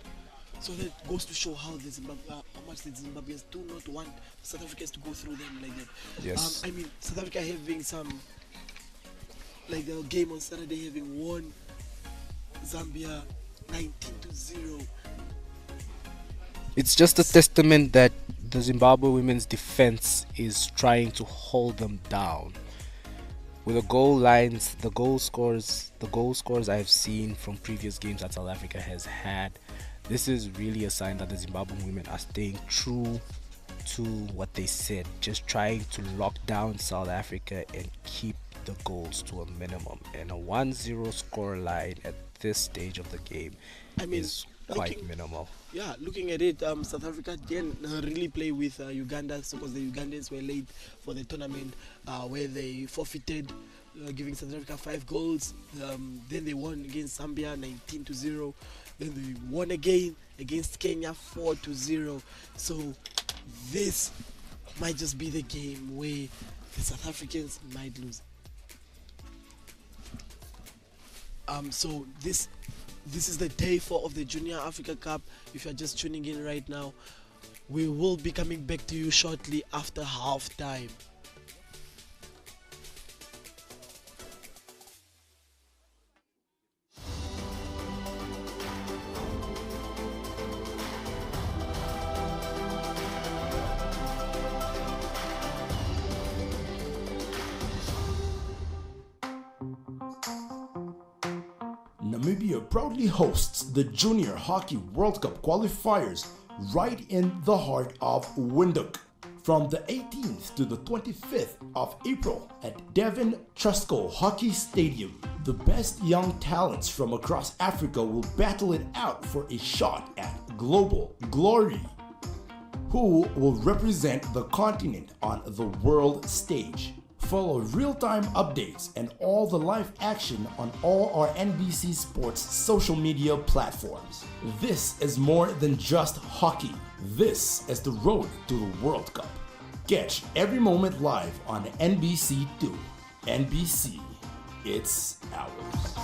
So that goes to show how how much the Zimbabweans do not want South Africans to go through them like that. Yes. I mean, South Africa having some, like the game on Saturday, having won Zambia 19-0. It's just a testament that the Zimbabwe women's defense is trying to hold them down. With the goal lines, the goal scores I've seen from previous games that South Africa has had, this is really a sign that the Zimbabwean women are staying true to what they said, just trying to lock down South Africa and keep the goals to a minimum. And a 1-0 score line at this stage of the game is quite minimal. Yeah, looking at it, South Africa didn't really play with Uganda, because the Ugandans were late for the tournament, where they forfeited, giving South Africa 5 goals. Then they won against Zambia 19-0. Then they won again against Kenya 4-0. So this might just be the game where the South Africans might lose. So this is the day 4 of the Junior Africa Cup. If you're just tuning in right now, we will be coming back to you shortly after half time. Namibia proudly hosts the Junior Hockey World Cup qualifiers right in the heart of Windhoek from the 18th to the 25th of April at Devon Trustco Hockey Stadium. The best young talents from across Africa will battle it out for a shot at global glory. Who will represent the continent on the world stage? Follow real-time updates and all the live action on all our NBC Sports social media platforms. This is more than just hockey. This is the road to the World Cup. Catch every moment live on NBC2. NBC, it's ours.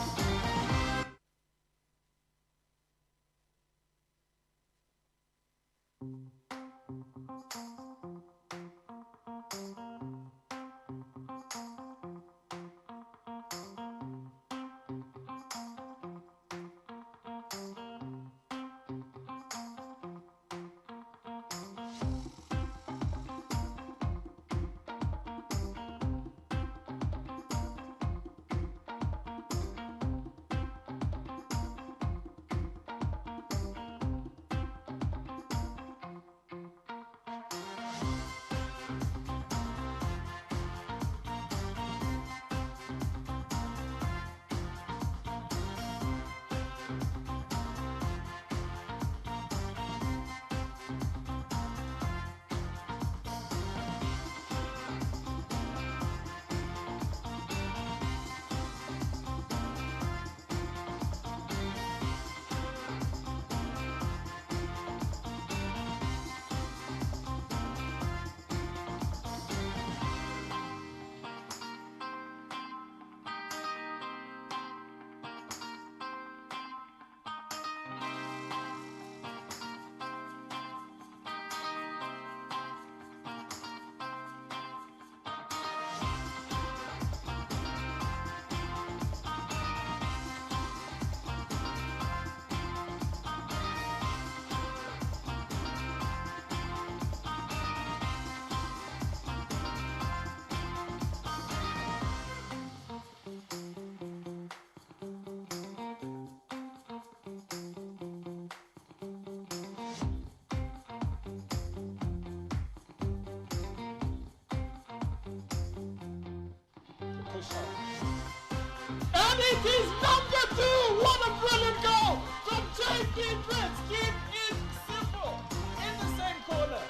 And it is number 2. What a brilliant goal from JP Prince. Keep it simple. In the same corner.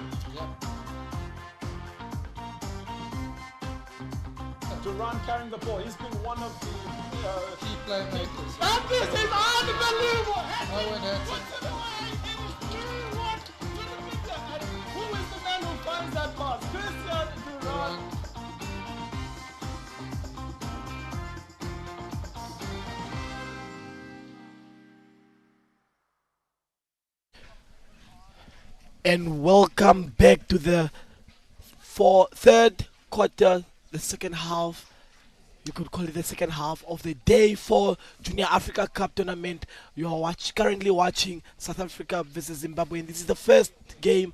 Duran carrying the ball. He's been one of the Key playmakers. And this is unbelievable. Owen Hudson. Puts it away. It is 3-1 to the Namibia. And who is the man who finds that And welcome back to the third quarter, the second half. You could call it the second half of the day for Junior Africa Cup tournament. You are currently watching South Africa versus Zimbabwe, and this is the first game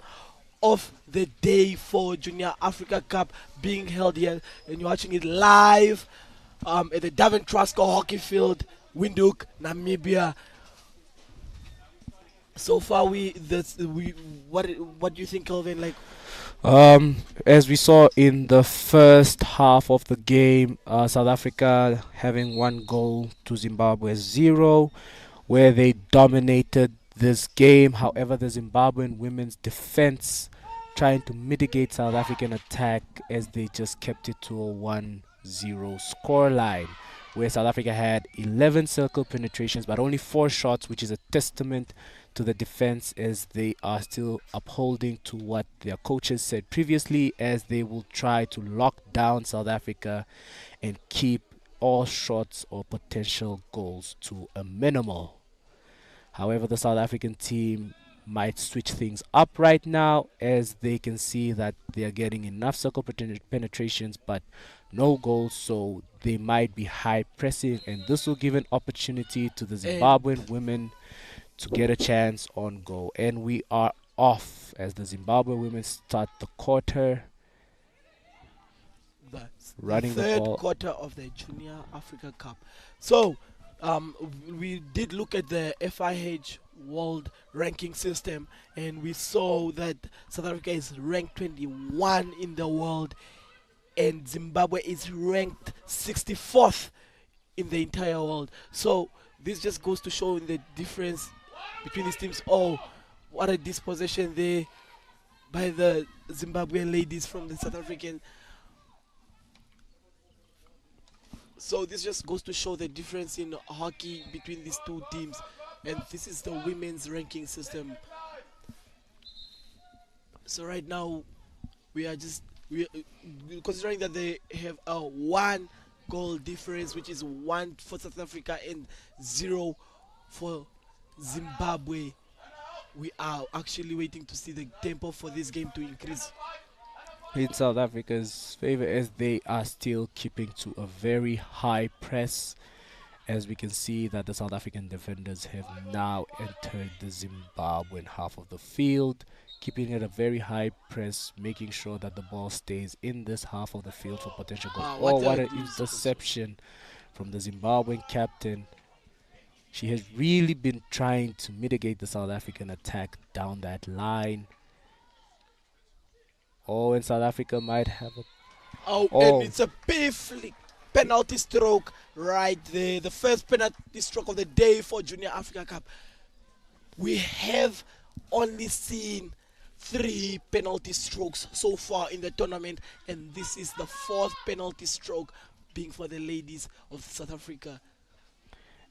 of the day for Junior Africa Cup being held here, and you're watching it live at the Davin Trusco Hockey Field, Windhoek, Namibia. So far, what do you think, Kelvin? Like, As we saw in the first half of the game, South Africa having 1 goal to Zimbabwe 0, where they dominated this game. However, the Zimbabwean women's defense trying to mitigate South African attack as they just kept it to a 1-0 scoreline, where South Africa had 11 circle penetrations but only 4 shots, which is a testament to the defense, as they are still upholding to what their coaches said previously, as they will try to lock down South Africa and keep all shots or potential goals to a minimal. However, the South African team might switch things up right now, as they can see that they are getting enough circle penetrations but no goals, so they might be high pressing, and this will give an opportunity to the Zimbabwean women to get a chance on goal. And we are off as the Zimbabwe women start the quarter, running the the third ball. quarter of the Junior Africa Cup. So, we did look at the FIH World Ranking System, and we saw that South Africa is ranked 21 in the world, and Zimbabwe is ranked 64th in the entire world. So this just goes to show the difference between these teams. Oh, what a dispossession there by the Zimbabwean ladies from the South African. So this just goes to show the difference in hockey between these two teams. And this is the women's ranking system. So right now, we are considering that they have a 1 goal difference, which is 1 for South Africa and 0 for Zimbabwe. We are actually waiting to see the tempo for this game to increase In South Africa's favor, as they are still keeping to a very high press, as we can see that the South African defenders have now entered the Zimbabwean half of the field, keeping it a very high press, making sure that the ball stays in this half of the field for potential goals. What an interception from the Zimbabwean captain. She has really been trying to mitigate the South African attack down that line. Oh, and South Africa might have a... and it's a pitiful penalty stroke right there. The first penalty stroke of the day for Junior Africa Cup. We have only seen 3 penalty strokes so far in the tournament, and this is the 4th penalty stroke being for the ladies of South Africa.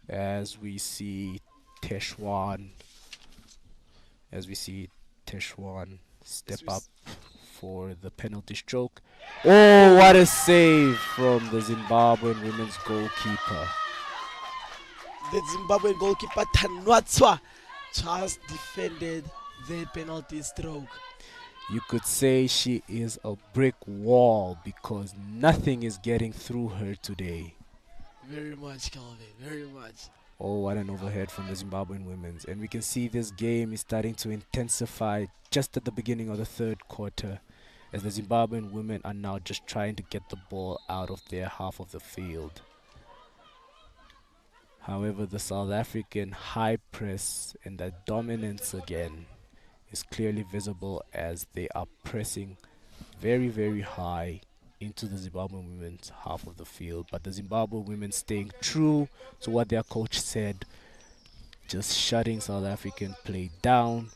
As we see Teshwan step up for the penalty stroke. Oh, what a save from the Zimbabwean women's goalkeeper. The Zimbabwean goalkeeper Tanwatswa just defended the penalty stroke. You could say she is a brick wall because nothing is getting through her today. Very much, Calvin, very much. Oh, what an overhead from the Zimbabwean women's. And we can see this game is starting to intensify just at the beginning of the third quarter, as the Zimbabwean women are now just trying to get the ball out of their half of the field. However, the South African high press and that dominance again is clearly visible, as they are pressing very, very high into the Zimbabwean women's half of the field. But the Zimbabwe women staying true to what their coach said, just shutting South African play down.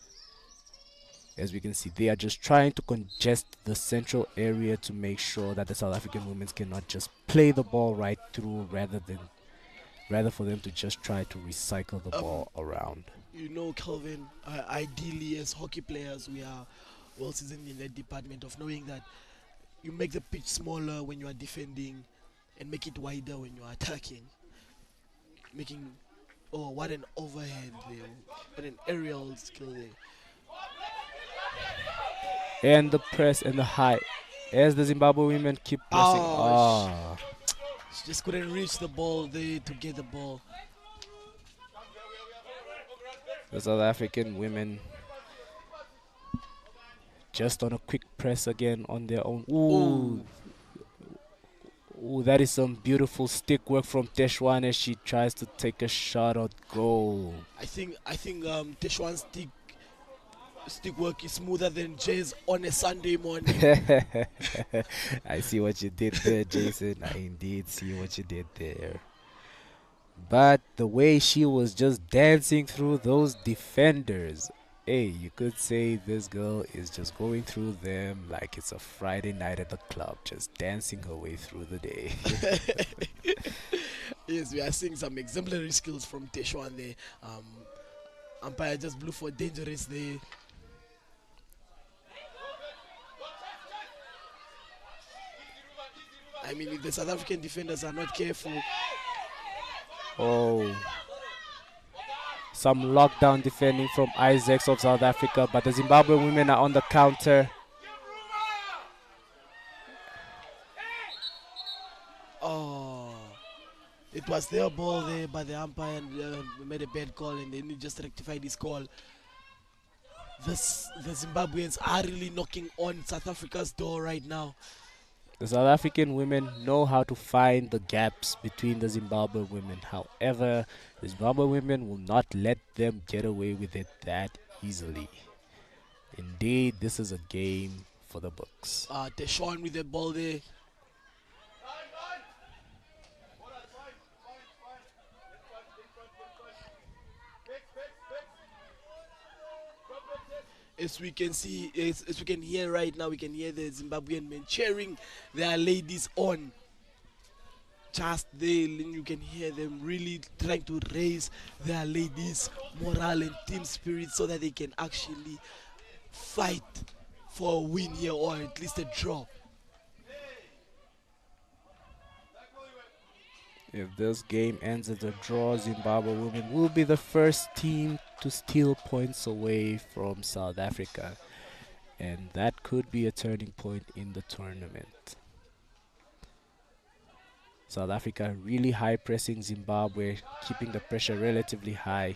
As we can see, they are just trying to congest the central area to make sure that the South African women cannot just play the ball right through, rather for them to just try to recycle the ball around. You know, Calvin, ideally as hockey players, we are well seasoned in the department of knowing that you make the pitch smaller when you are defending and make it wider when you are attacking. What an overhead there, what an aerial skill there. And the press and the high. As the Zimbabwe women keep pressing. Oh, she just couldn't reach the ball there to get the ball. The South African women just on a quick press again on their own. Ooh. Ooh, that is some beautiful stick work from Teshwan as she tries to take a shot at goal. I think Teshwan's stick work is smoother than Jay's on a Sunday morning. I see what you did there, Jason. I indeed see what you did there. But the way she was just dancing through those defenders, hey, you could say this girl is just going through them like it's a Friday night at the club, just dancing her way through the day. Yes, we are seeing some exemplary skills from Teshwan there. Umpire just blew for dangerous there. I mean, if the South African defenders are not careful. Oh. Some lockdown defending from Isaacs of South Africa, but the Zimbabwe women are on the counter. Oh, it was their ball there, but the umpire made a bad call, and then he just rectified his call. The Zimbabweans are really knocking on South Africa's door right now. The South African women know how to find the gaps between the Zimbabwe women. However, the Zimbabwe women will not let them get away with it that easily. Indeed, this is a game for the books. Teshwan with the ball there. As we can see, as we can hear right now, we can hear the Zimbabwean men cheering their ladies on. Just there, you can hear them really trying to raise their ladies' morale and team spirit so that they can actually fight for a win here, or at least a draw. If this game ends as a draw, Zimbabwe women will be the first team to steal points away from South Africa. And that could be a turning point in the tournament. South Africa really high pressing Zimbabwe, keeping the pressure relatively high.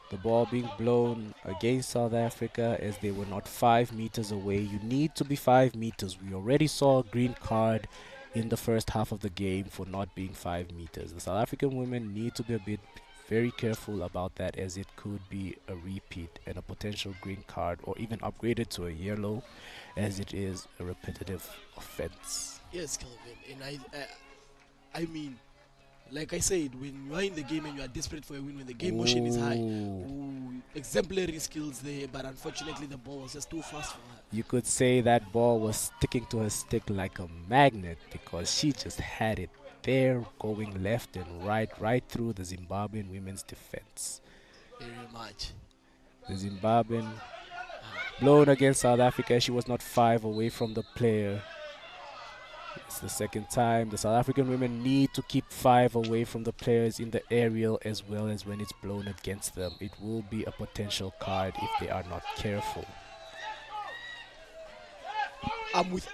The ball being blown against South Africa as they were not 5 meters away. You need to be 5 meters. We already saw a green card in the first half of the game for not being 5 meters. The South African women need to be very careful about that, as it could be a repeat and a potential green card, or even upgraded to a yellow, as it is a repetitive offense. Yes, Kelvin, and I mean, like I said, when you are in the game and you are desperate for a win, when the game motion is high, exemplary skills there, but unfortunately the ball was just too fast for her. You could say that ball was sticking to her stick like a magnet, because she just had it there, going left and right through the Zimbabwean women's defense. Very much. The Zimbabwean blown against South Africa. She was not 5 away from the player. It's the second time. The South African women need to keep 5 away from the players in the aerial, as well as when it's blown against them. It will be a potential card if they are not careful. With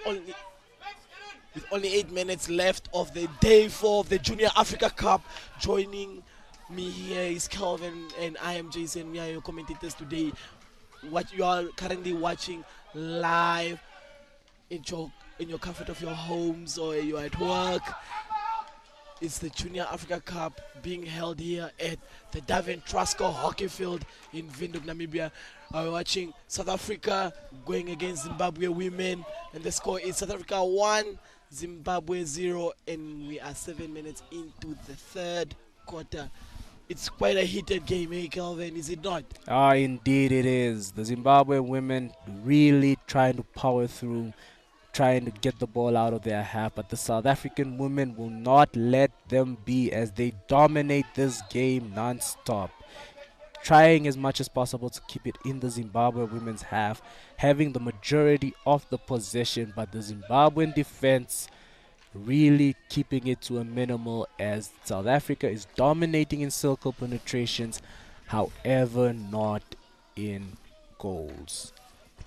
only 8 minutes left of the day 4 of the Junior Africa Cup, joining me here is Kelvin, and I am Jason. We are your commentators today. What you are currently watching live in your comfort of your homes, or you're at work. It's the Junior Africa Cup being held here at the Davin Trusco Hockey Field in Windhoek, Namibia. We're watching South Africa going against Zimbabwe women, and the score is South Africa 1, Zimbabwe 0, and we are 7 minutes into the third quarter. It's quite a heated game, eh, Kelvin, is it not? Indeed it is. The Zimbabwe women really trying to power through, trying to get the ball out of their half, but the South African women will not let them be, as they dominate this game non-stop, trying as much as possible to keep it in the Zimbabwe women's half, having the majority of the possession, but the Zimbabwean defense really keeping it to a minimal, as South Africa is dominating in circle penetrations, however not in goals.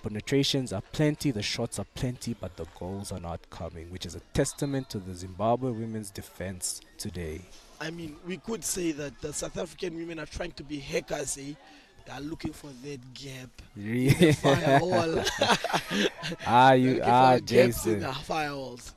Penetrations are plenty, the shots are plenty, but the goals are not coming, which is a testament to the Zimbabwe women's defense today. I mean, we could say that the South African women are trying to be hackers, eh? They are looking for that gap in the firewall. You Looking are for gaps in Jason. the firewalls.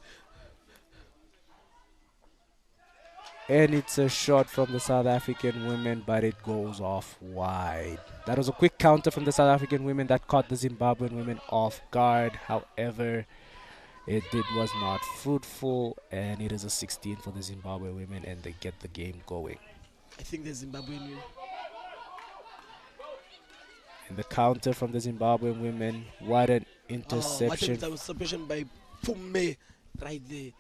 And it's a shot from the South African women, but it goes off wide. That was a quick counter from the South African women that caught the Zimbabwean women off guard. However, was not fruitful, and it is a 16 for the Zimbabwe women, and they get the game going. I think the Zimbabwean And the counter from the Zimbabwean women, what an what an interception. interception by Pume right there.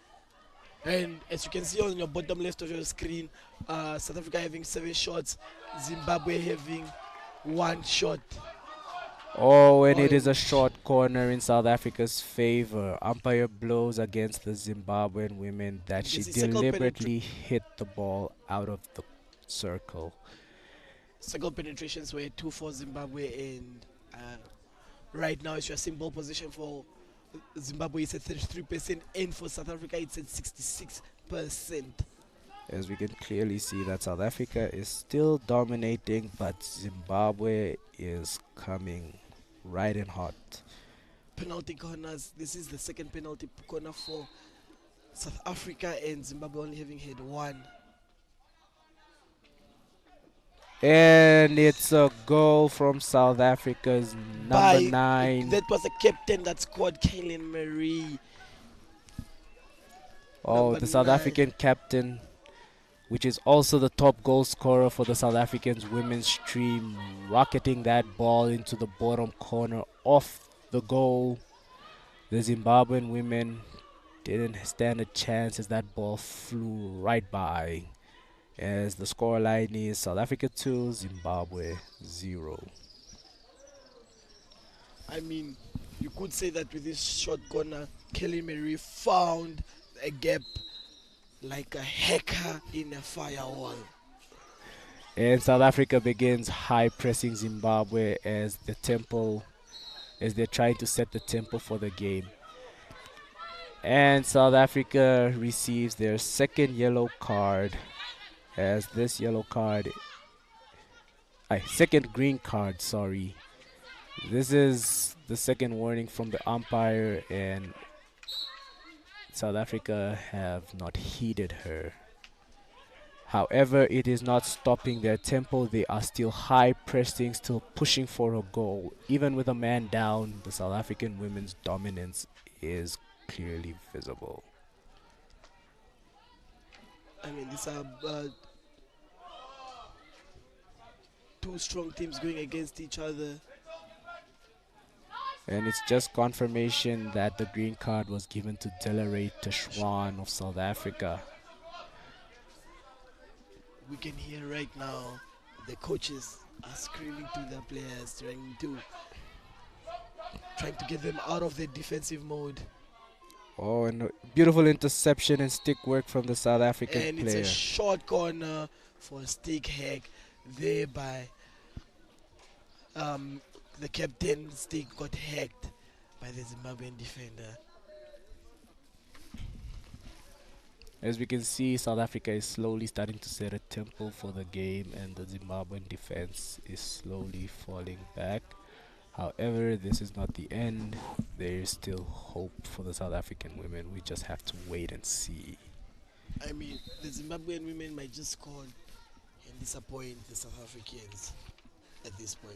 And as you can see on your bottom left of your screen, South Africa having 7 shots, Zimbabwe having 1 shot. Oh, and it is a short corner in South Africa's favor. Umpire blows against the Zimbabwean women that she Yes, it's circle deliberately hit the ball out of the circle. Circle penetrations were 2 for Zimbabwe, and right now it's your symbol position for Zimbabwe is at 33%, and for South Africa it's at 66%. As we can clearly see that South Africa is still dominating, but Zimbabwe is coming right in hot. Penalty corners. This is the second penalty corner for South Africa, and Zimbabwe only having had 1. And it's a goal from South Africa's number 9. That was the captain that scored, Kaylin Marie. Oh, number the South 9. African captain, which is also the top goal scorer for the South Africans women's team, rocketing that ball into the bottom corner off the goal. The Zimbabwean women didn't stand a chance as that ball flew right by. As the scoreline is South Africa 2, Zimbabwe 0. I mean, you could say that with this short corner, Kelly Mary found a gap like a hacker in a firewall. And South Africa begins high pressing Zimbabwe as they're trying to set the tempo for the game. And South Africa receives their second yellow card, as this second green card, sorry. This is the second warning from the umpire, and South Africa have not heeded her. However, it is not stopping their tempo. They are still high pressing, still pushing for a goal. Even with a man down, the South African women's dominance is clearly visible. I mean, these are 2 strong teams going against each other. And it's just confirmation that the green card was given to Delaray Teshwan of South Africa. We can hear right now the coaches are screaming to the players, trying to get them out of their defensive mode. Oh, and a beautiful interception and stick work from the South African And player. it's a short corner for a stick hack there by the captain. Stick got hacked by the Zimbabwean defender. As we can see, South Africa is slowly starting to set a tempo for the game, and the Zimbabwean defense is slowly falling back. However, this is not the end. There is still hope for the South African women. We just have to wait and see. I mean, the Zimbabwean women might just score and disappoint the South Africans at this point.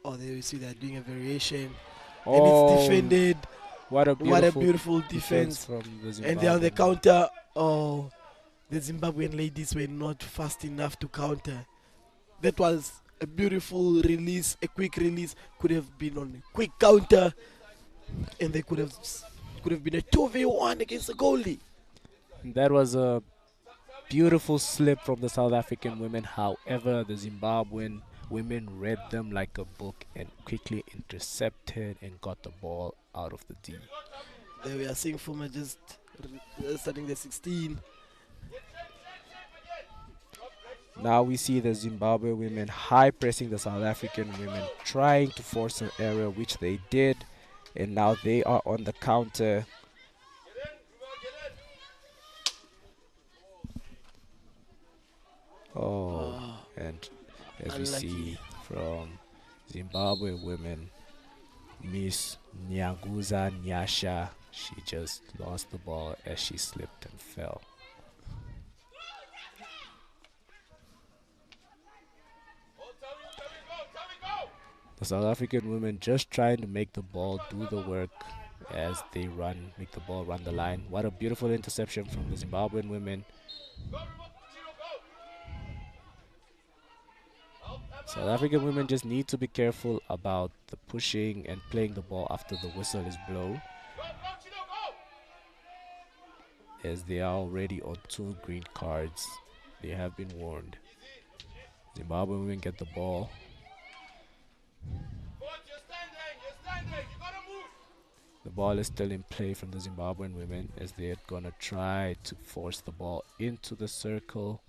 Oh, there you see they're doing a variation. And it's defended. What a beautiful defense. from the Zimbabwean. And they're on the counter. Oh, the Zimbabwean ladies were not fast enough to counter. That was a beautiful release, a quick release. Could have been on a quick counter, and they could have been a 2v1 against the goalie. That was a beautiful slip from the South African women. However, the Zimbabwean women read them like a book and quickly intercepted and got the ball out of the D. There we are seeing Fuma just starting the 16. Now we see the Zimbabwe women high pressing the South African women, trying to force an error, which they did, and now they are on the counter. Oh, and as we see from Zimbabwe women, Miss Nyaguza Nyasha, she just lost the ball as she slipped and fell. The South African women just trying to make the ball do the work as they run, make the ball run the line. What a beautiful interception from the Zimbabwean women. South African women just need to be careful about the pushing and playing the ball after the whistle is blown, as they are already on 2 green cards. They have been warned. Zimbabwe women get the ball. The ball is still in play from the Zimbabwean women as they're gonna try to force the ball into the circle.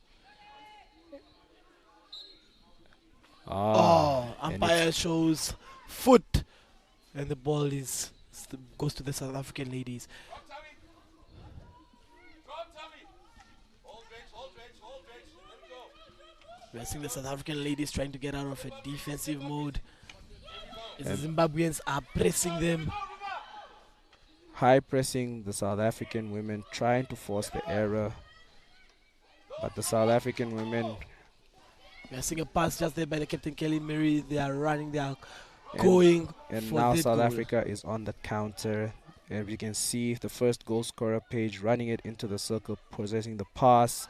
Umpire shows foot, and the ball goes to the South African ladies. We are seeing the South African ladies trying to get out of a defensive mode. As the Zimbabweans are pressing them. High pressing the South African women, trying to force the error. But the South African women... We are seeing a pass just there by the captain Kelly Mary. They are running, they are going. And now South Africa is on the counter. And we can see the first goal scorer Page running it into the circle, possessing the pass.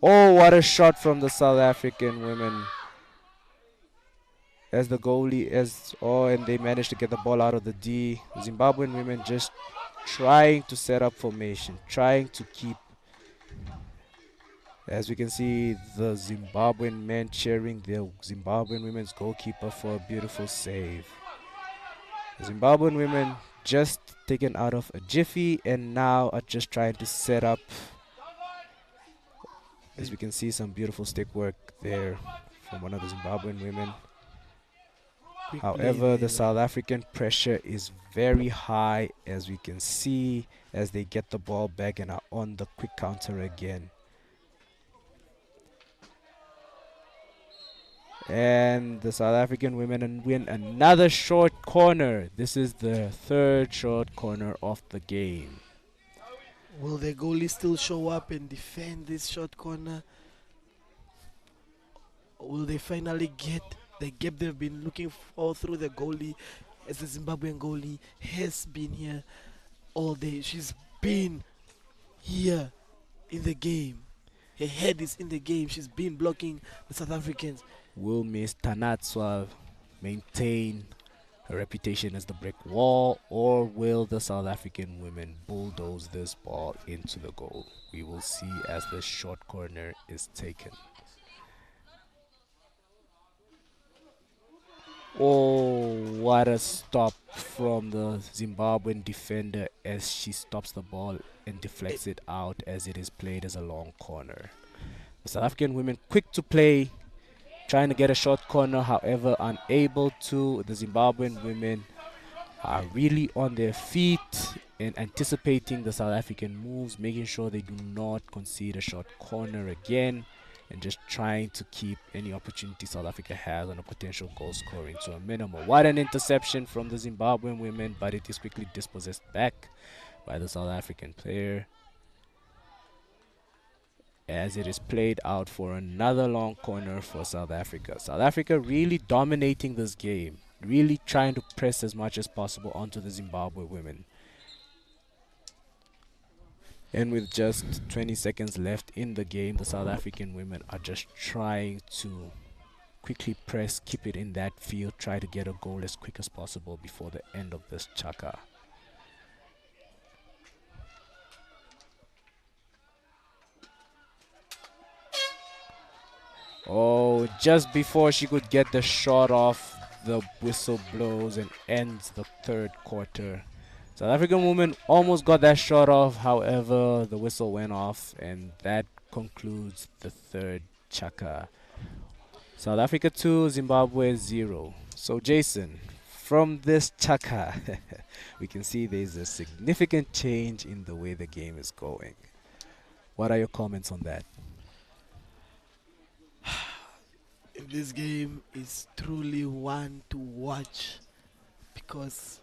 Oh, what a shot from the South African women. As the goalie, and they managed to get the ball out of the D. Zimbabwean women just trying to set up formation, trying to keep. As we can see, the Zimbabwean men cheering their Zimbabwean women's goalkeeper for a beautiful save. The Zimbabwean women just taken out of a jiffy and now are just trying to set up. As we can see, some beautiful stick work there from one of the Zimbabwean women. However, the South African pressure is very high, as we can see, as they get the ball back and are on the quick counter again. And the South African women win another short corner. This is the 3rd short corner of the game. Will the goalie still show up and defend this short corner? Will they finally get the gap they've been looking for through the goalie, as the Zimbabwean goalie has been here all day? She's been here in the game. Her head is in the game. She's been blocking the South Africans. Will Miss Tanatswa maintain her reputation as the brick wall, or will the South African women bulldoze this ball into the goal? We will see as the short corner is taken. Oh, what a stop from the Zimbabwean defender as she stops the ball and deflects it out as it is played as a long corner. The South African women quick to play, trying to get a short corner, however unable to. The Zimbabwean women are really on their feet and anticipating the South African moves, making sure they do not concede a short corner again, and just trying to keep any opportunity South Africa has on a potential goal scoring to a minimum. What an interception from the Zimbabwean women, but it is quickly dispossessed back by the South African player, as it is played out for another long corner for South Africa. South Africa really dominating this game, really trying to press as much as possible onto the Zimbabwe women. And with just 20 seconds left in the game, the South African women are just trying to quickly press, keep it in that field, try to get a goal as quick as possible before the end of this chaka. Oh, just before she could get the shot off, the whistle blows and ends the 3rd quarter. South African women almost got that shot off, however, the whistle went off, and that concludes the third chaka. South Africa 2, Zimbabwe 0. So, Jason, from this chaka, we can see there's a significant change in the way the game is going. What are your comments on that? This game is truly one to watch because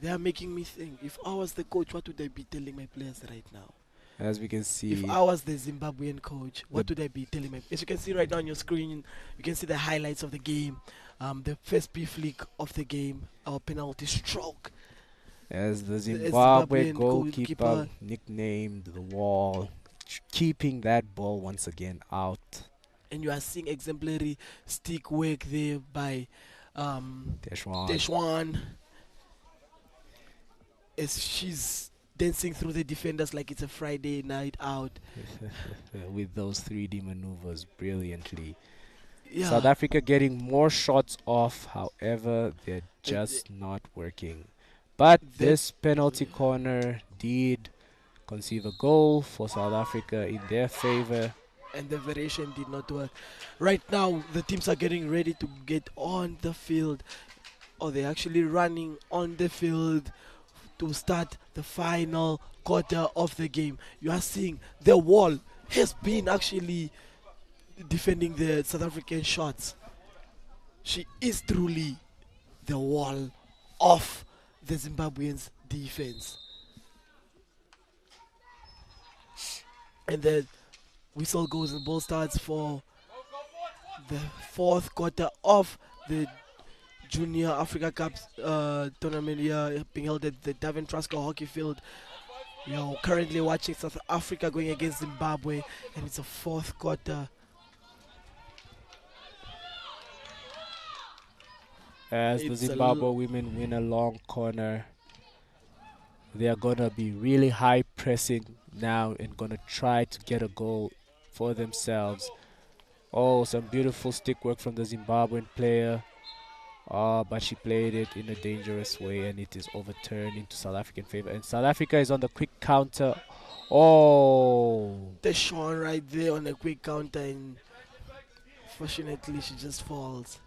they are making me think. If I was the coach, what would I be telling my players right now? As we can see, If I was the Zimbabwean coach, what would I be telling my? As you can see right now on your screen, you can see the highlights of the game. The first P flick of the game, our penalty stroke. as the Zimbabwean Zimbabwe goalkeeper goalkeeper. nicknamed the wall, keeping that ball once again out. And you are seeing exemplary stick work there by Deshwan. Deshwan as she's dancing through the defenders like it's a Friday night out. With those 3D maneuvers brilliantly. Yeah. South Africa getting more shots off, however, they're just not working. But this penalty corner did conceive a goal for South Africa in their favor. And the variation did not work. Right now, the teams are getting ready to get on the field, or they're actually running on the field to start the final quarter of the game. You are seeing the wall has been actually defending the South African shots. She is truly the wall of the Zimbabweans' defense. And then whistle goes and ball starts for the fourth quarter of the Junior Africa Cup tournament here being held at the Davin Trusco hockey field. We are currently watching South Africa going against Zimbabwe, and it's a fourth quarter. As the It's a Zimbabwe women win a long corner, they are going to be really high pressing now and going to try to get a goal for themselves. Oh, some beautiful stick work from the Zimbabwean player. But she played it in a dangerous way and it is overturned into South African favor. And South Africa is on the quick counter. Oh, The shot right there on a quick counter, and fortunately she just falls.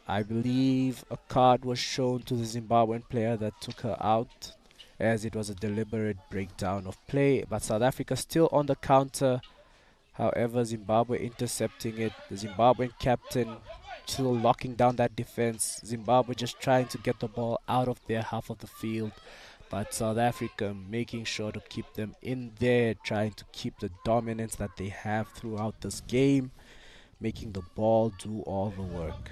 I believe a card was shown to the Zimbabwean player that took her out, as it was a deliberate breakdown of play. But South Africa still on the counter. However, Zimbabwe intercepting it. The Zimbabwean captain still locking down that defense. Zimbabwe just trying to get the ball out of their half of the field. But South Africa making sure to keep them in there, trying to keep the dominance that they have throughout this game, making the ball do all the work.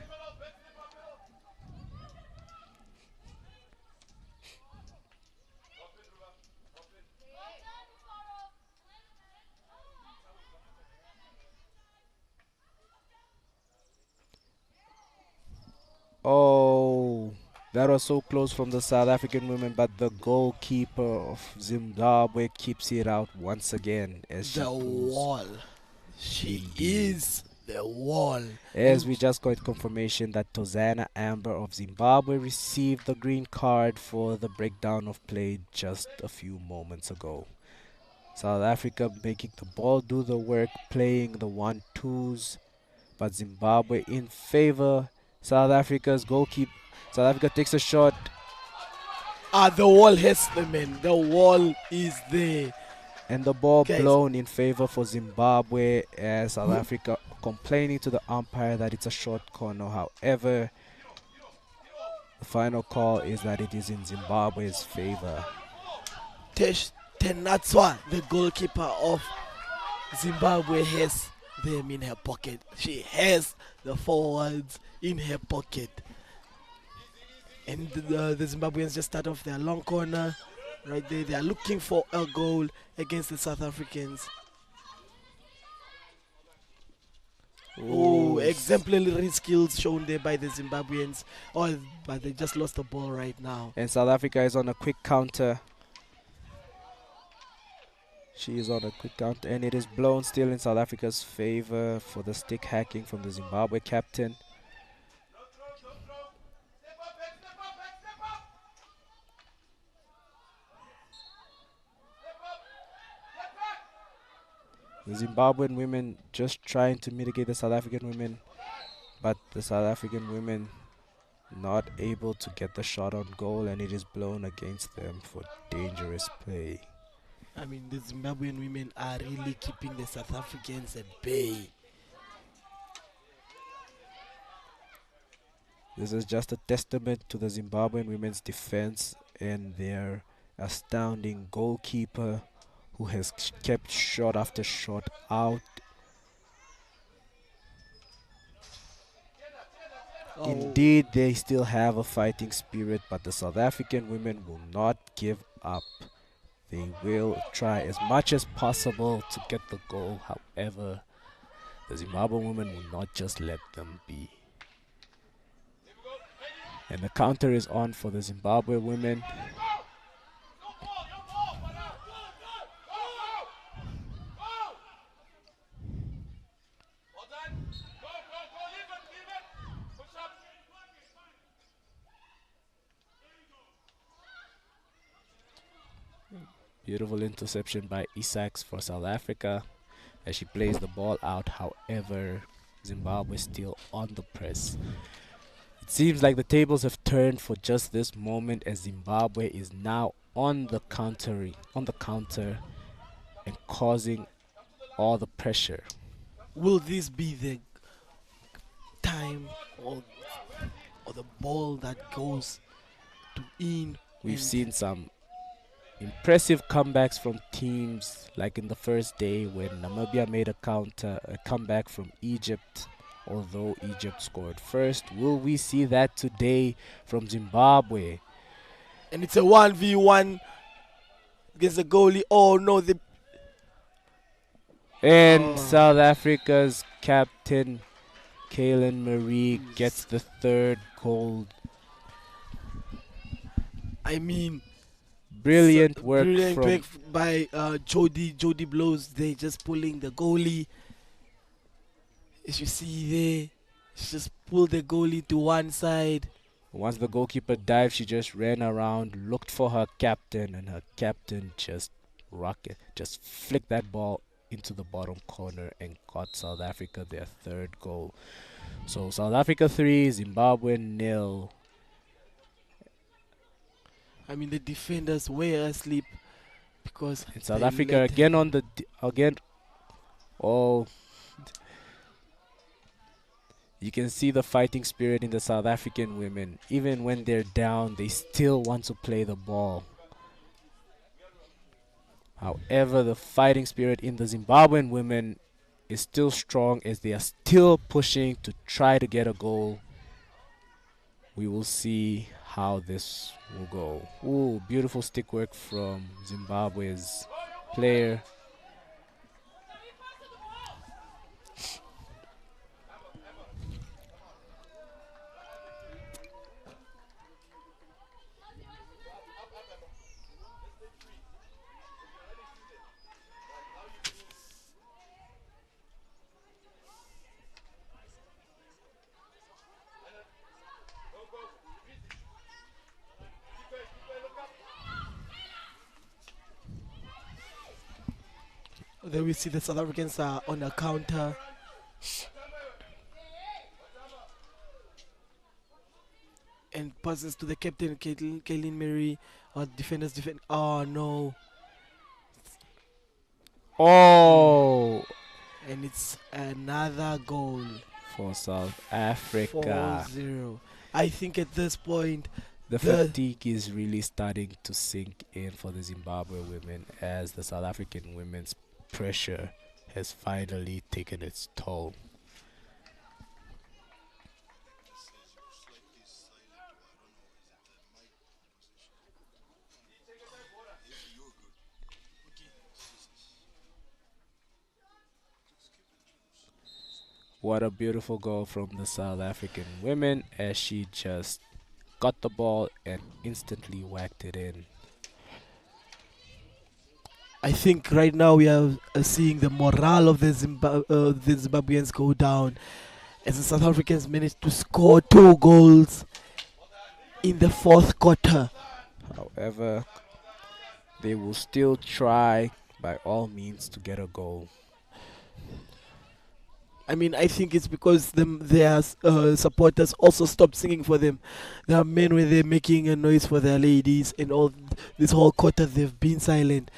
Oh, that was so close from the South African women, but the goalkeeper of Zimbabwe keeps it out once again. As she The pulls. wall. She is the wall. As we just got confirmation that Tozana Amber of Zimbabwe received the green card for the breakdown of play just a few moments ago. South Africa making the ball do the work, playing the 1-2s, but Zimbabwe in favor. South Africa's goalkeeper. South Africa takes a shot. The wall has the man. The wall is there. And the ball Guys. blown in favor for Zimbabwe, as South Africa complaining to the umpire that it's a short corner. However, the final call is that it is in Zimbabwe's favor. Tesh Tenatswa, the goalkeeper of Zimbabwe, has them in her pocket. She has the forwards in her pocket. And the Zimbabweans just start off their long corner. Right there, they are looking for a goal against the South Africans. Oh, exemplary skills shown there by the Zimbabweans. Oh, but they just lost the ball right now. And South Africa is on a quick counter. She is on a quick counter, and it is blown still in South Africa's favor for the stick hacking from the Zimbabwe captain. The Zimbabwean women just trying to mitigate the South African women, but the South African women not able to get the shot on goal, and it is blown against them for dangerous play. I mean, the Zimbabwean women are really keeping the South Africans at bay. This is just a testament to the Zimbabwean women's defense and their astounding goalkeeper who has kept shot after shot out. Oh, Indeed, they still have a fighting spirit, but the South African women will not give up. They will try as much as possible to get the goal. However, the Zimbabwean women will not just let them be. And the counter is on for the Zimbabwe women. Beautiful interception by Isaacs for South Africa as she plays the ball out. However, Zimbabwe still on the press. It seems like the tables have turned for just this moment as Zimbabwe is now on the counter and causing all the pressure. will this be the time or the ball that goes to in? We've and seen some impressive comebacks from teams like in the first day when Namibia made a comeback from Egypt, although Egypt scored first. Will we see that today from Zimbabwe? and it's a 1v1 against the goalie. Oh no, And Oh. South Africa's captain, Kaylin Marie, gets the third goal. I mean, Brilliant work brilliant from work by Jody blows. They just pulling the goalie. As you see there, she just pulled the goalie to one side. Once the goalkeeper dived, she just ran around, looked for her captain, and her captain just flicked that ball into the bottom corner and got South Africa their third goal. So South Africa 3, Zimbabwe 0. I mean, the defenders were asleep because And South they Africa let again on the again. Oh, you can see the fighting spirit in the South African women. Even when they're down, they still want to play the ball. However, the fighting spirit in the Zimbabwean women is still strong as they are still pushing to try to get a goal. We will see how this will go. Ooh, beautiful stick work from Zimbabwe's player. Then we see the South Africans are on a counter. And passes to the captain, Kaylin Mary. Defenders defend. Oh no. Oh, And it's another goal. for South Africa. 4-0. I think at this point, The The- fatigue is really starting to sink in for the Zimbabwe women as the South African women's pressure has finally taken its toll. What a beautiful goal from the South African women as she just got the ball and instantly whacked it in. I think right now we are seeing the morale of the Zimbabweans go down as the South Africans managed to score 2 goals in the 4th quarter. However, they will still try by all means to get a goal. I mean, I think it's because their supporters also stopped singing for them. There are men where they're making a noise for their ladies, and all this whole quarter they've been silent.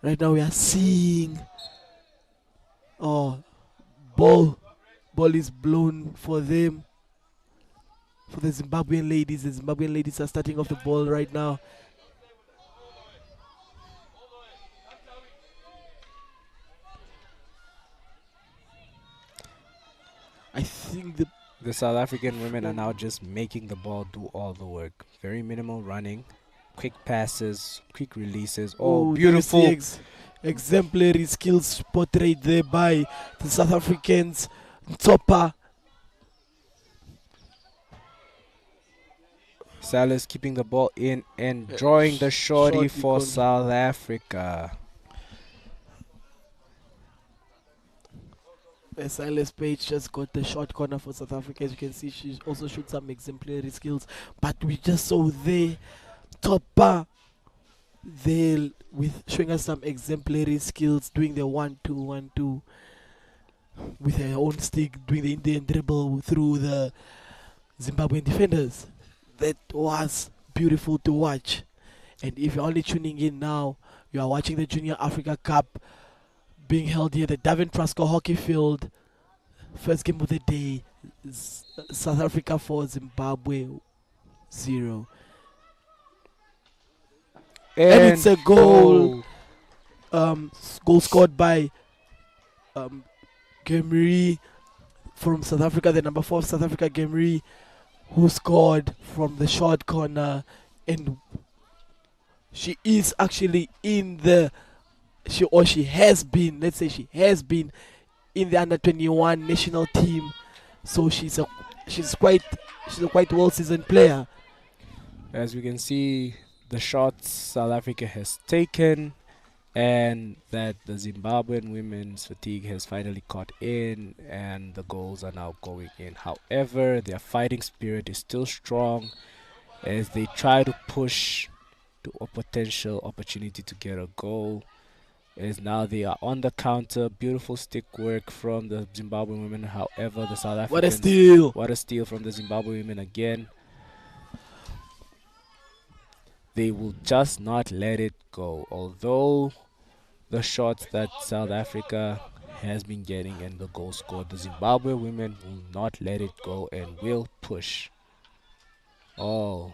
Right now we are seeing, oh, ball, ball is blown for them, for the Zimbabwean ladies. The Zimbabwean ladies are starting off the ball right now. I think The South African women are now just making the ball do all the work. Very minimal running, quick passes, quick releases. Oh, there you see beautiful. exemplary skills portrayed there by the South Africans. Topper. Salas keeping the ball in and drawing the shorty for corner. South Africa. Silas Page just got the short corner for South Africa. As you can see, she also showed some exemplary skills. But we just saw the Topper there with showing us some exemplary skills, doing the 1-2-1-2 with her own stick, doing the Indian dribble through the Zimbabwean defenders. That was beautiful to watch. And if you're only tuning in now, you are watching the Junior Africa Cup being held here at the Davin Trusco Hockey Field. First game of the day, South Africa 4, Zimbabwe 0. And it's a goal. Goal scored by Gemri from South Africa, the number 4 of South Africa, Gemri, who scored from the short corner. And she is actually in the she has been, let's say she has been in the under 21 national team, so she's a quite well seasoned player. As we can see, the shots South Africa has taken, and that the Zimbabwean women's fatigue has finally caught in, and the goals are now going in. However, their fighting spirit is still strong as they try to push to a potential opportunity to get a goal. As now they are on the counter. Beautiful stick work from the Zimbabwean women. However, the South Africans... What a steal! What a steal from the Zimbabwe women again. They will just not let it go. Although the shots that South Africa has been getting and the goal scored, the Zimbabwe women will not let it go and will push. Oh.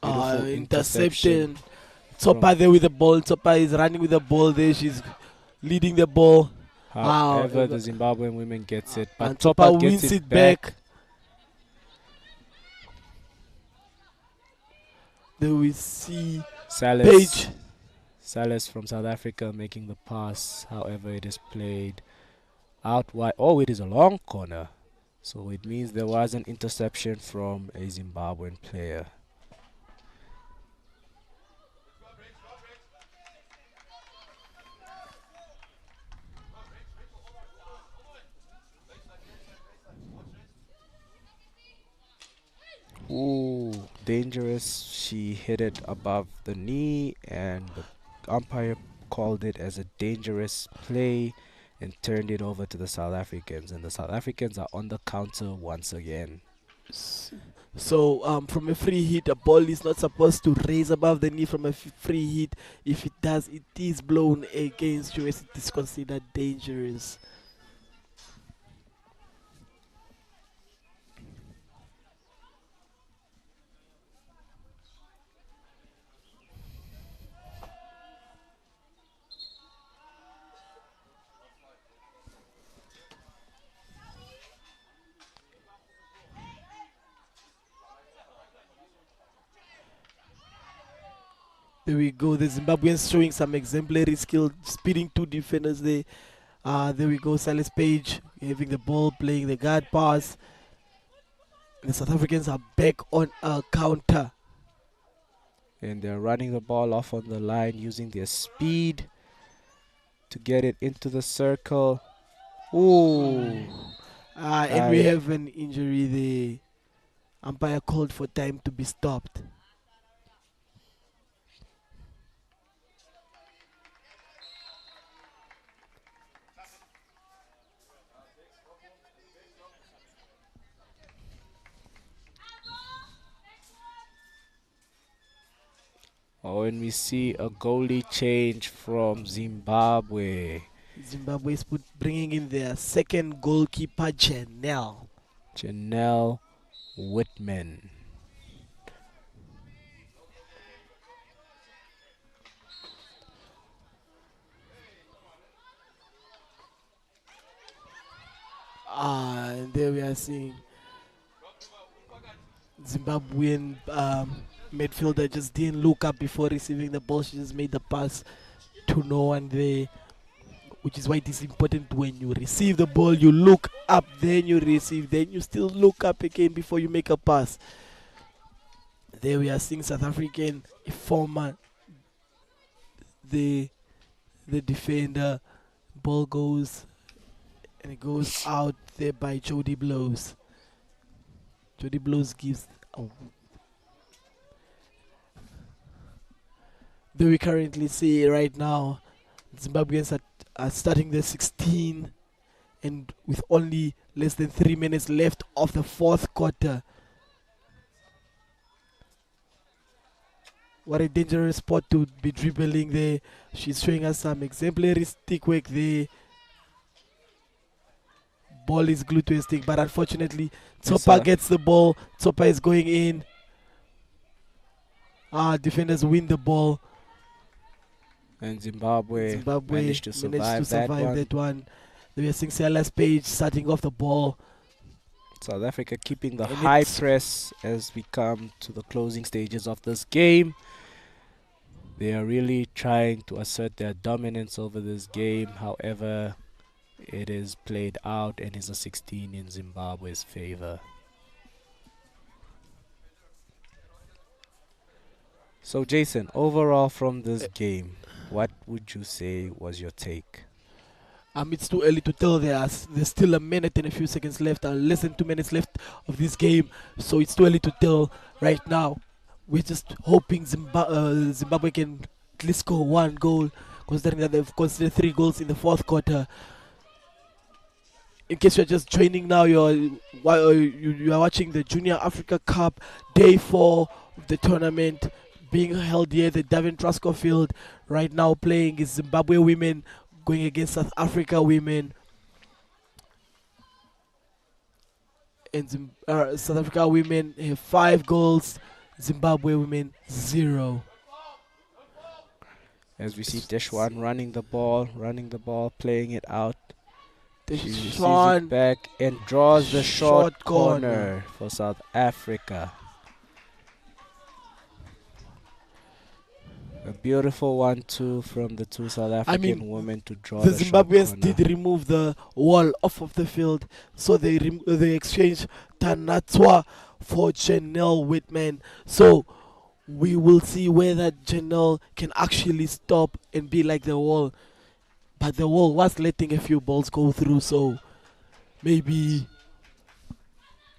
Interception. Topper there with the ball. Topper is running with the ball there. She's leading the ball. However, the Zimbabwean women gets it, but and Topper wins it back. There we see Page. Salas from South Africa making the pass. However, it is played out wide. Oh, it is a long corner. So it means there was an interception from a Zimbabwean player. Ooh, dangerous. She hit it above the knee, and the umpire called it as a dangerous play and turned it over to the South Africans. And the South Africans are on the counter once again. So from a free hit, a ball is not supposed to raise above the knee from a free hit. If it does, it is blown against you as it is considered dangerous. There we go. The Zimbabweans showing some exemplary skill, speeding 2 defenders there. There we go. Silas Page having the ball, playing the guard pass. The South Africans are back on a counter. And they're running the ball off on the line using their speed to get it into the circle. Ooh. And we have an injury there. Umpire called for time to be stopped. Oh, and we see a goalie change from Zimbabwe. Zimbabwe is bringing in their second goalkeeper, Janelle Whitman. And there we are seeing Zimbabwean midfielder just didn't look up before receiving the ball. She just made the pass to no one there, which is why it is important when you receive the ball, you look up, then you receive, then you still look up again before you make a pass. There we are seeing South African, a former, the defender, ball goes, and it goes out there by Jody Blows. Jody Blows gives. Oh. There we currently see right now, Zimbabweans are starting the 16, and with only less than 3 minutes left of the fourth quarter. What a dangerous spot to be dribbling there. She's showing us some exemplary stick work there. Ball is glued to a stick, but unfortunately, Tsopa gets the ball. Tsopa is going in. Defenders win the ball. And Zimbabwe managed to survive that one. We are seeing Silas Page starting off the ball. South Africa keeping the high press as we come to the closing stages of this game. They are really trying to assert their dominance over this game. However, it is played out and is a 16 in Zimbabwe's favor. So Jason, overall from this game, what would you say was your take? It's too early to tell. There's still a minute and a few seconds left, less than 2 minutes left of this game. So it's too early to tell right now. We're just hoping Zimbabwe can at least score one goal, considering that they've conceded 3 goals in the fourth quarter. In case you're just joining now, you are watching the Junior Africa Cup, day 4 of the tournament being held here at the Davin Truscott Field. Right now playing is Zimbabwe women going against South Africa women. And South Africa women have 5 goals, Zimbabwe women 0. As we see Deshwan running the ball, playing it out. She receives it back and draws the short corner for South Africa. A beautiful 1-2 from the two South African women to draw the Zimbabweans short corner. did remove the wall off of the field, so they exchanged Tanatswa for Janelle Whitman. So we will see whether Janelle can actually stop and be like the wall. But the wall was letting a few balls go through, so maybe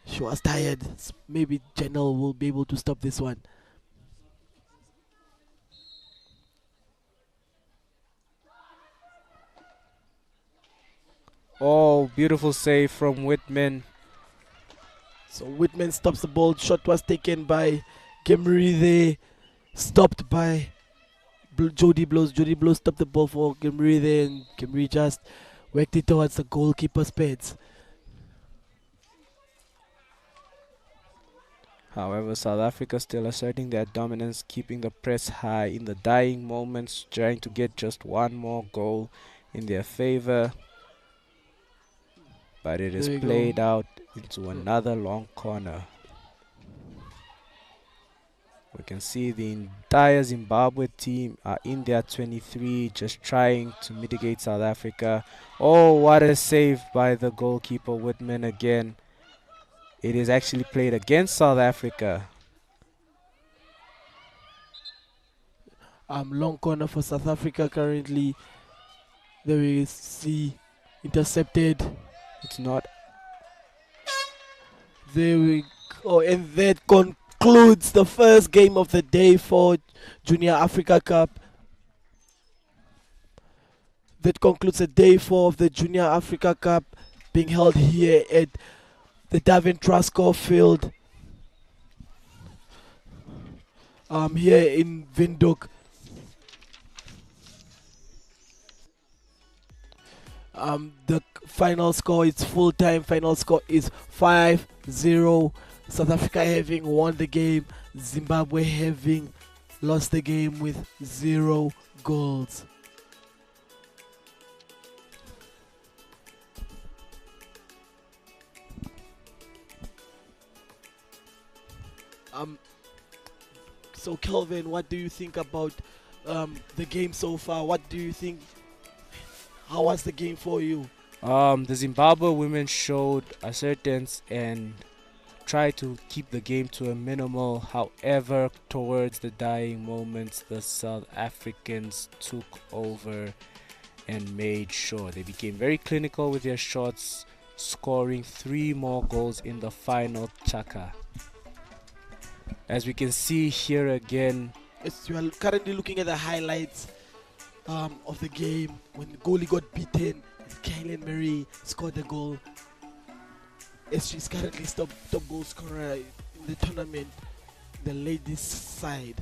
she was tired. Maybe Janelle will be able to stop this one. Oh, beautiful save from Whitman. So Whitman stops the ball. Shot was taken by Gemry there. Stopped by Jody Blows. Jody Blows stopped the ball for Gemry there, and Gemry just worked it towards the goalkeeper's pads. However, South Africa still asserting their dominance, keeping the press high in the dying moments, trying to get just one more goal in their favor. But it is played out into another long corner. We can see the entire Zimbabwe team are in their 23, just trying to mitigate South Africa. Oh, what a save by the goalkeeper Whitman again. It is actually played against South Africa. Long corner for South Africa currently. There we see intercepted. It's not. There we go, and that concludes the first game of the day for Junior Africa Cup. That concludes the day 4 of the Junior Africa Cup being held here at the Davin Truscott Field. here in Windhoek. The final score is full time. Final score is 5-0. South Africa having won the game. Zimbabwe having lost the game with 0 goals. So Kelvin, what do you think about the game so far? What do you think? How was the game for you? The Zimbabwe women showed assertance and tried to keep the game to a minimal. However, towards the dying moments, the South Africans took over and made sure they became very clinical with their shots, scoring 3 more goals in the final chaka. As we can see here again, You are currently looking at the highlights of the game when the goalie got beaten. Kaylin Marie scored the goal. As she's currently top goal scorer in the tournament, the ladies' side.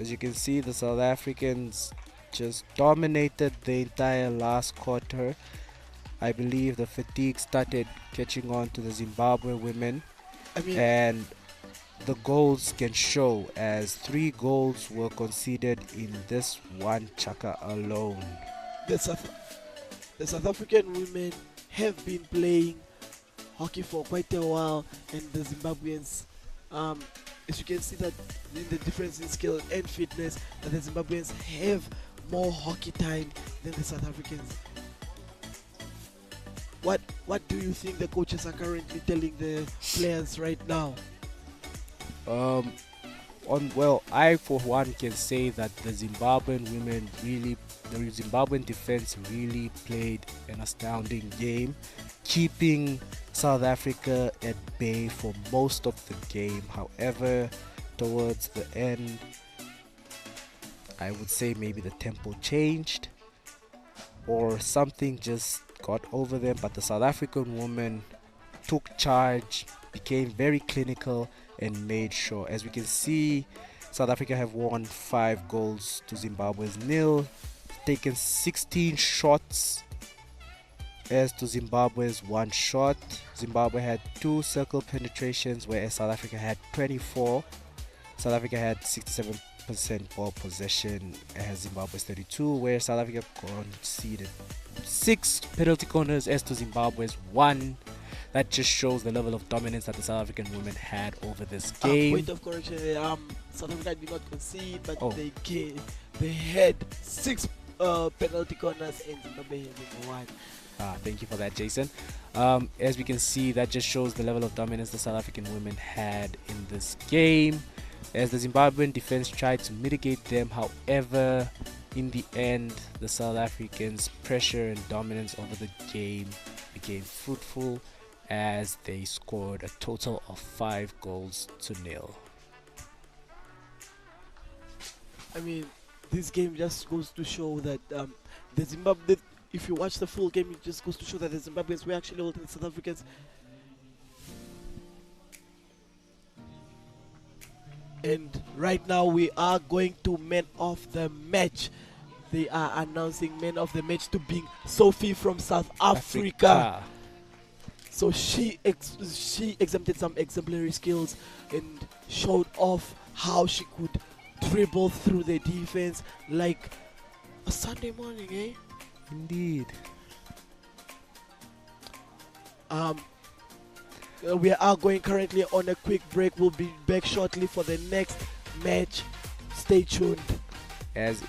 as you can see, the South Africans just dominated the entire last quarter. I believe the fatigue started catching on to the Zimbabwe women, I mean, and the goals can show as 3 goals were conceded in this one chaka alone. the South African women have been playing hockey for quite a while, and the Zimbabweans, as you can see that in the difference in skill and fitness, that the Zimbabweans have more hockey time than the South Africans. What do you think the coaches are currently telling the players right now? I for one can say that the Zimbabwean defense really played an astounding game, keeping South Africa at bay for most of the game. However, towards the end, I would say maybe the tempo changed or something just got over them, but the South African women took charge, became very clinical, and made sure. As we can see, South Africa have won 5 goals to Zimbabwe's 0, taken 16 shots as to Zimbabwe's 1 shot. Zimbabwe had 2 circle penetrations, whereas South Africa had 24. South Africa had 67% ball possession, as Zimbabwe's 32, where South Africa conceded 6 penalty corners as to Zimbabwe's 1. That just shows the level of dominance that the South African women had over this game. Point of correction, South Africa did not concede, but Oh. they had 6 penalty corners and Zimbabwe having 1. Thank you for that, Jason. As we can see, that just shows the level of dominance the South African women had in this game, as the Zimbabwean defense tried to mitigate them. However, in the end, the South Africans' pressure and dominance over the game became fruitful, as they scored a total of 5 goals to 0. I mean, this game just goes to show that the Zimbabwe, if you watch the full game, it just goes to show that the Zimbabweans were actually holding the South Africans. And right now we are going to man of the match. They are announcing man of the match to being Sophie from South Africa. So she exempted some exemplary skills and showed off how she could dribble through the defense like a Sunday morning, eh? Indeed. We are going currently on a quick break. We'll be back shortly for the next match. Stay tuned. As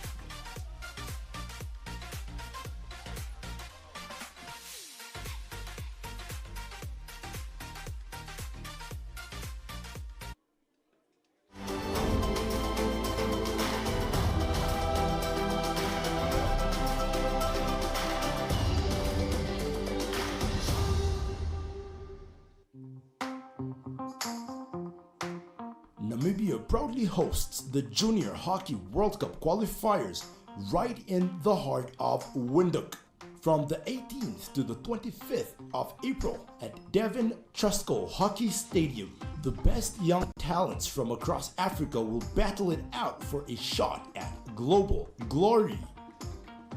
Namibia proudly hosts the Junior Hockey World Cup qualifiers right in the heart of Windhoek. from the 18th to the 25th of April at Devon Trusco Hockey Stadium. The best young talents from across Africa will battle it out for a shot at global glory.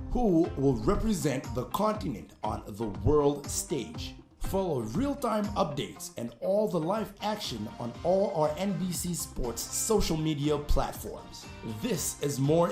Who will represent the continent on the world stage? Follow real-time updates and all the live action on all our NBC Sports social media platforms. This is more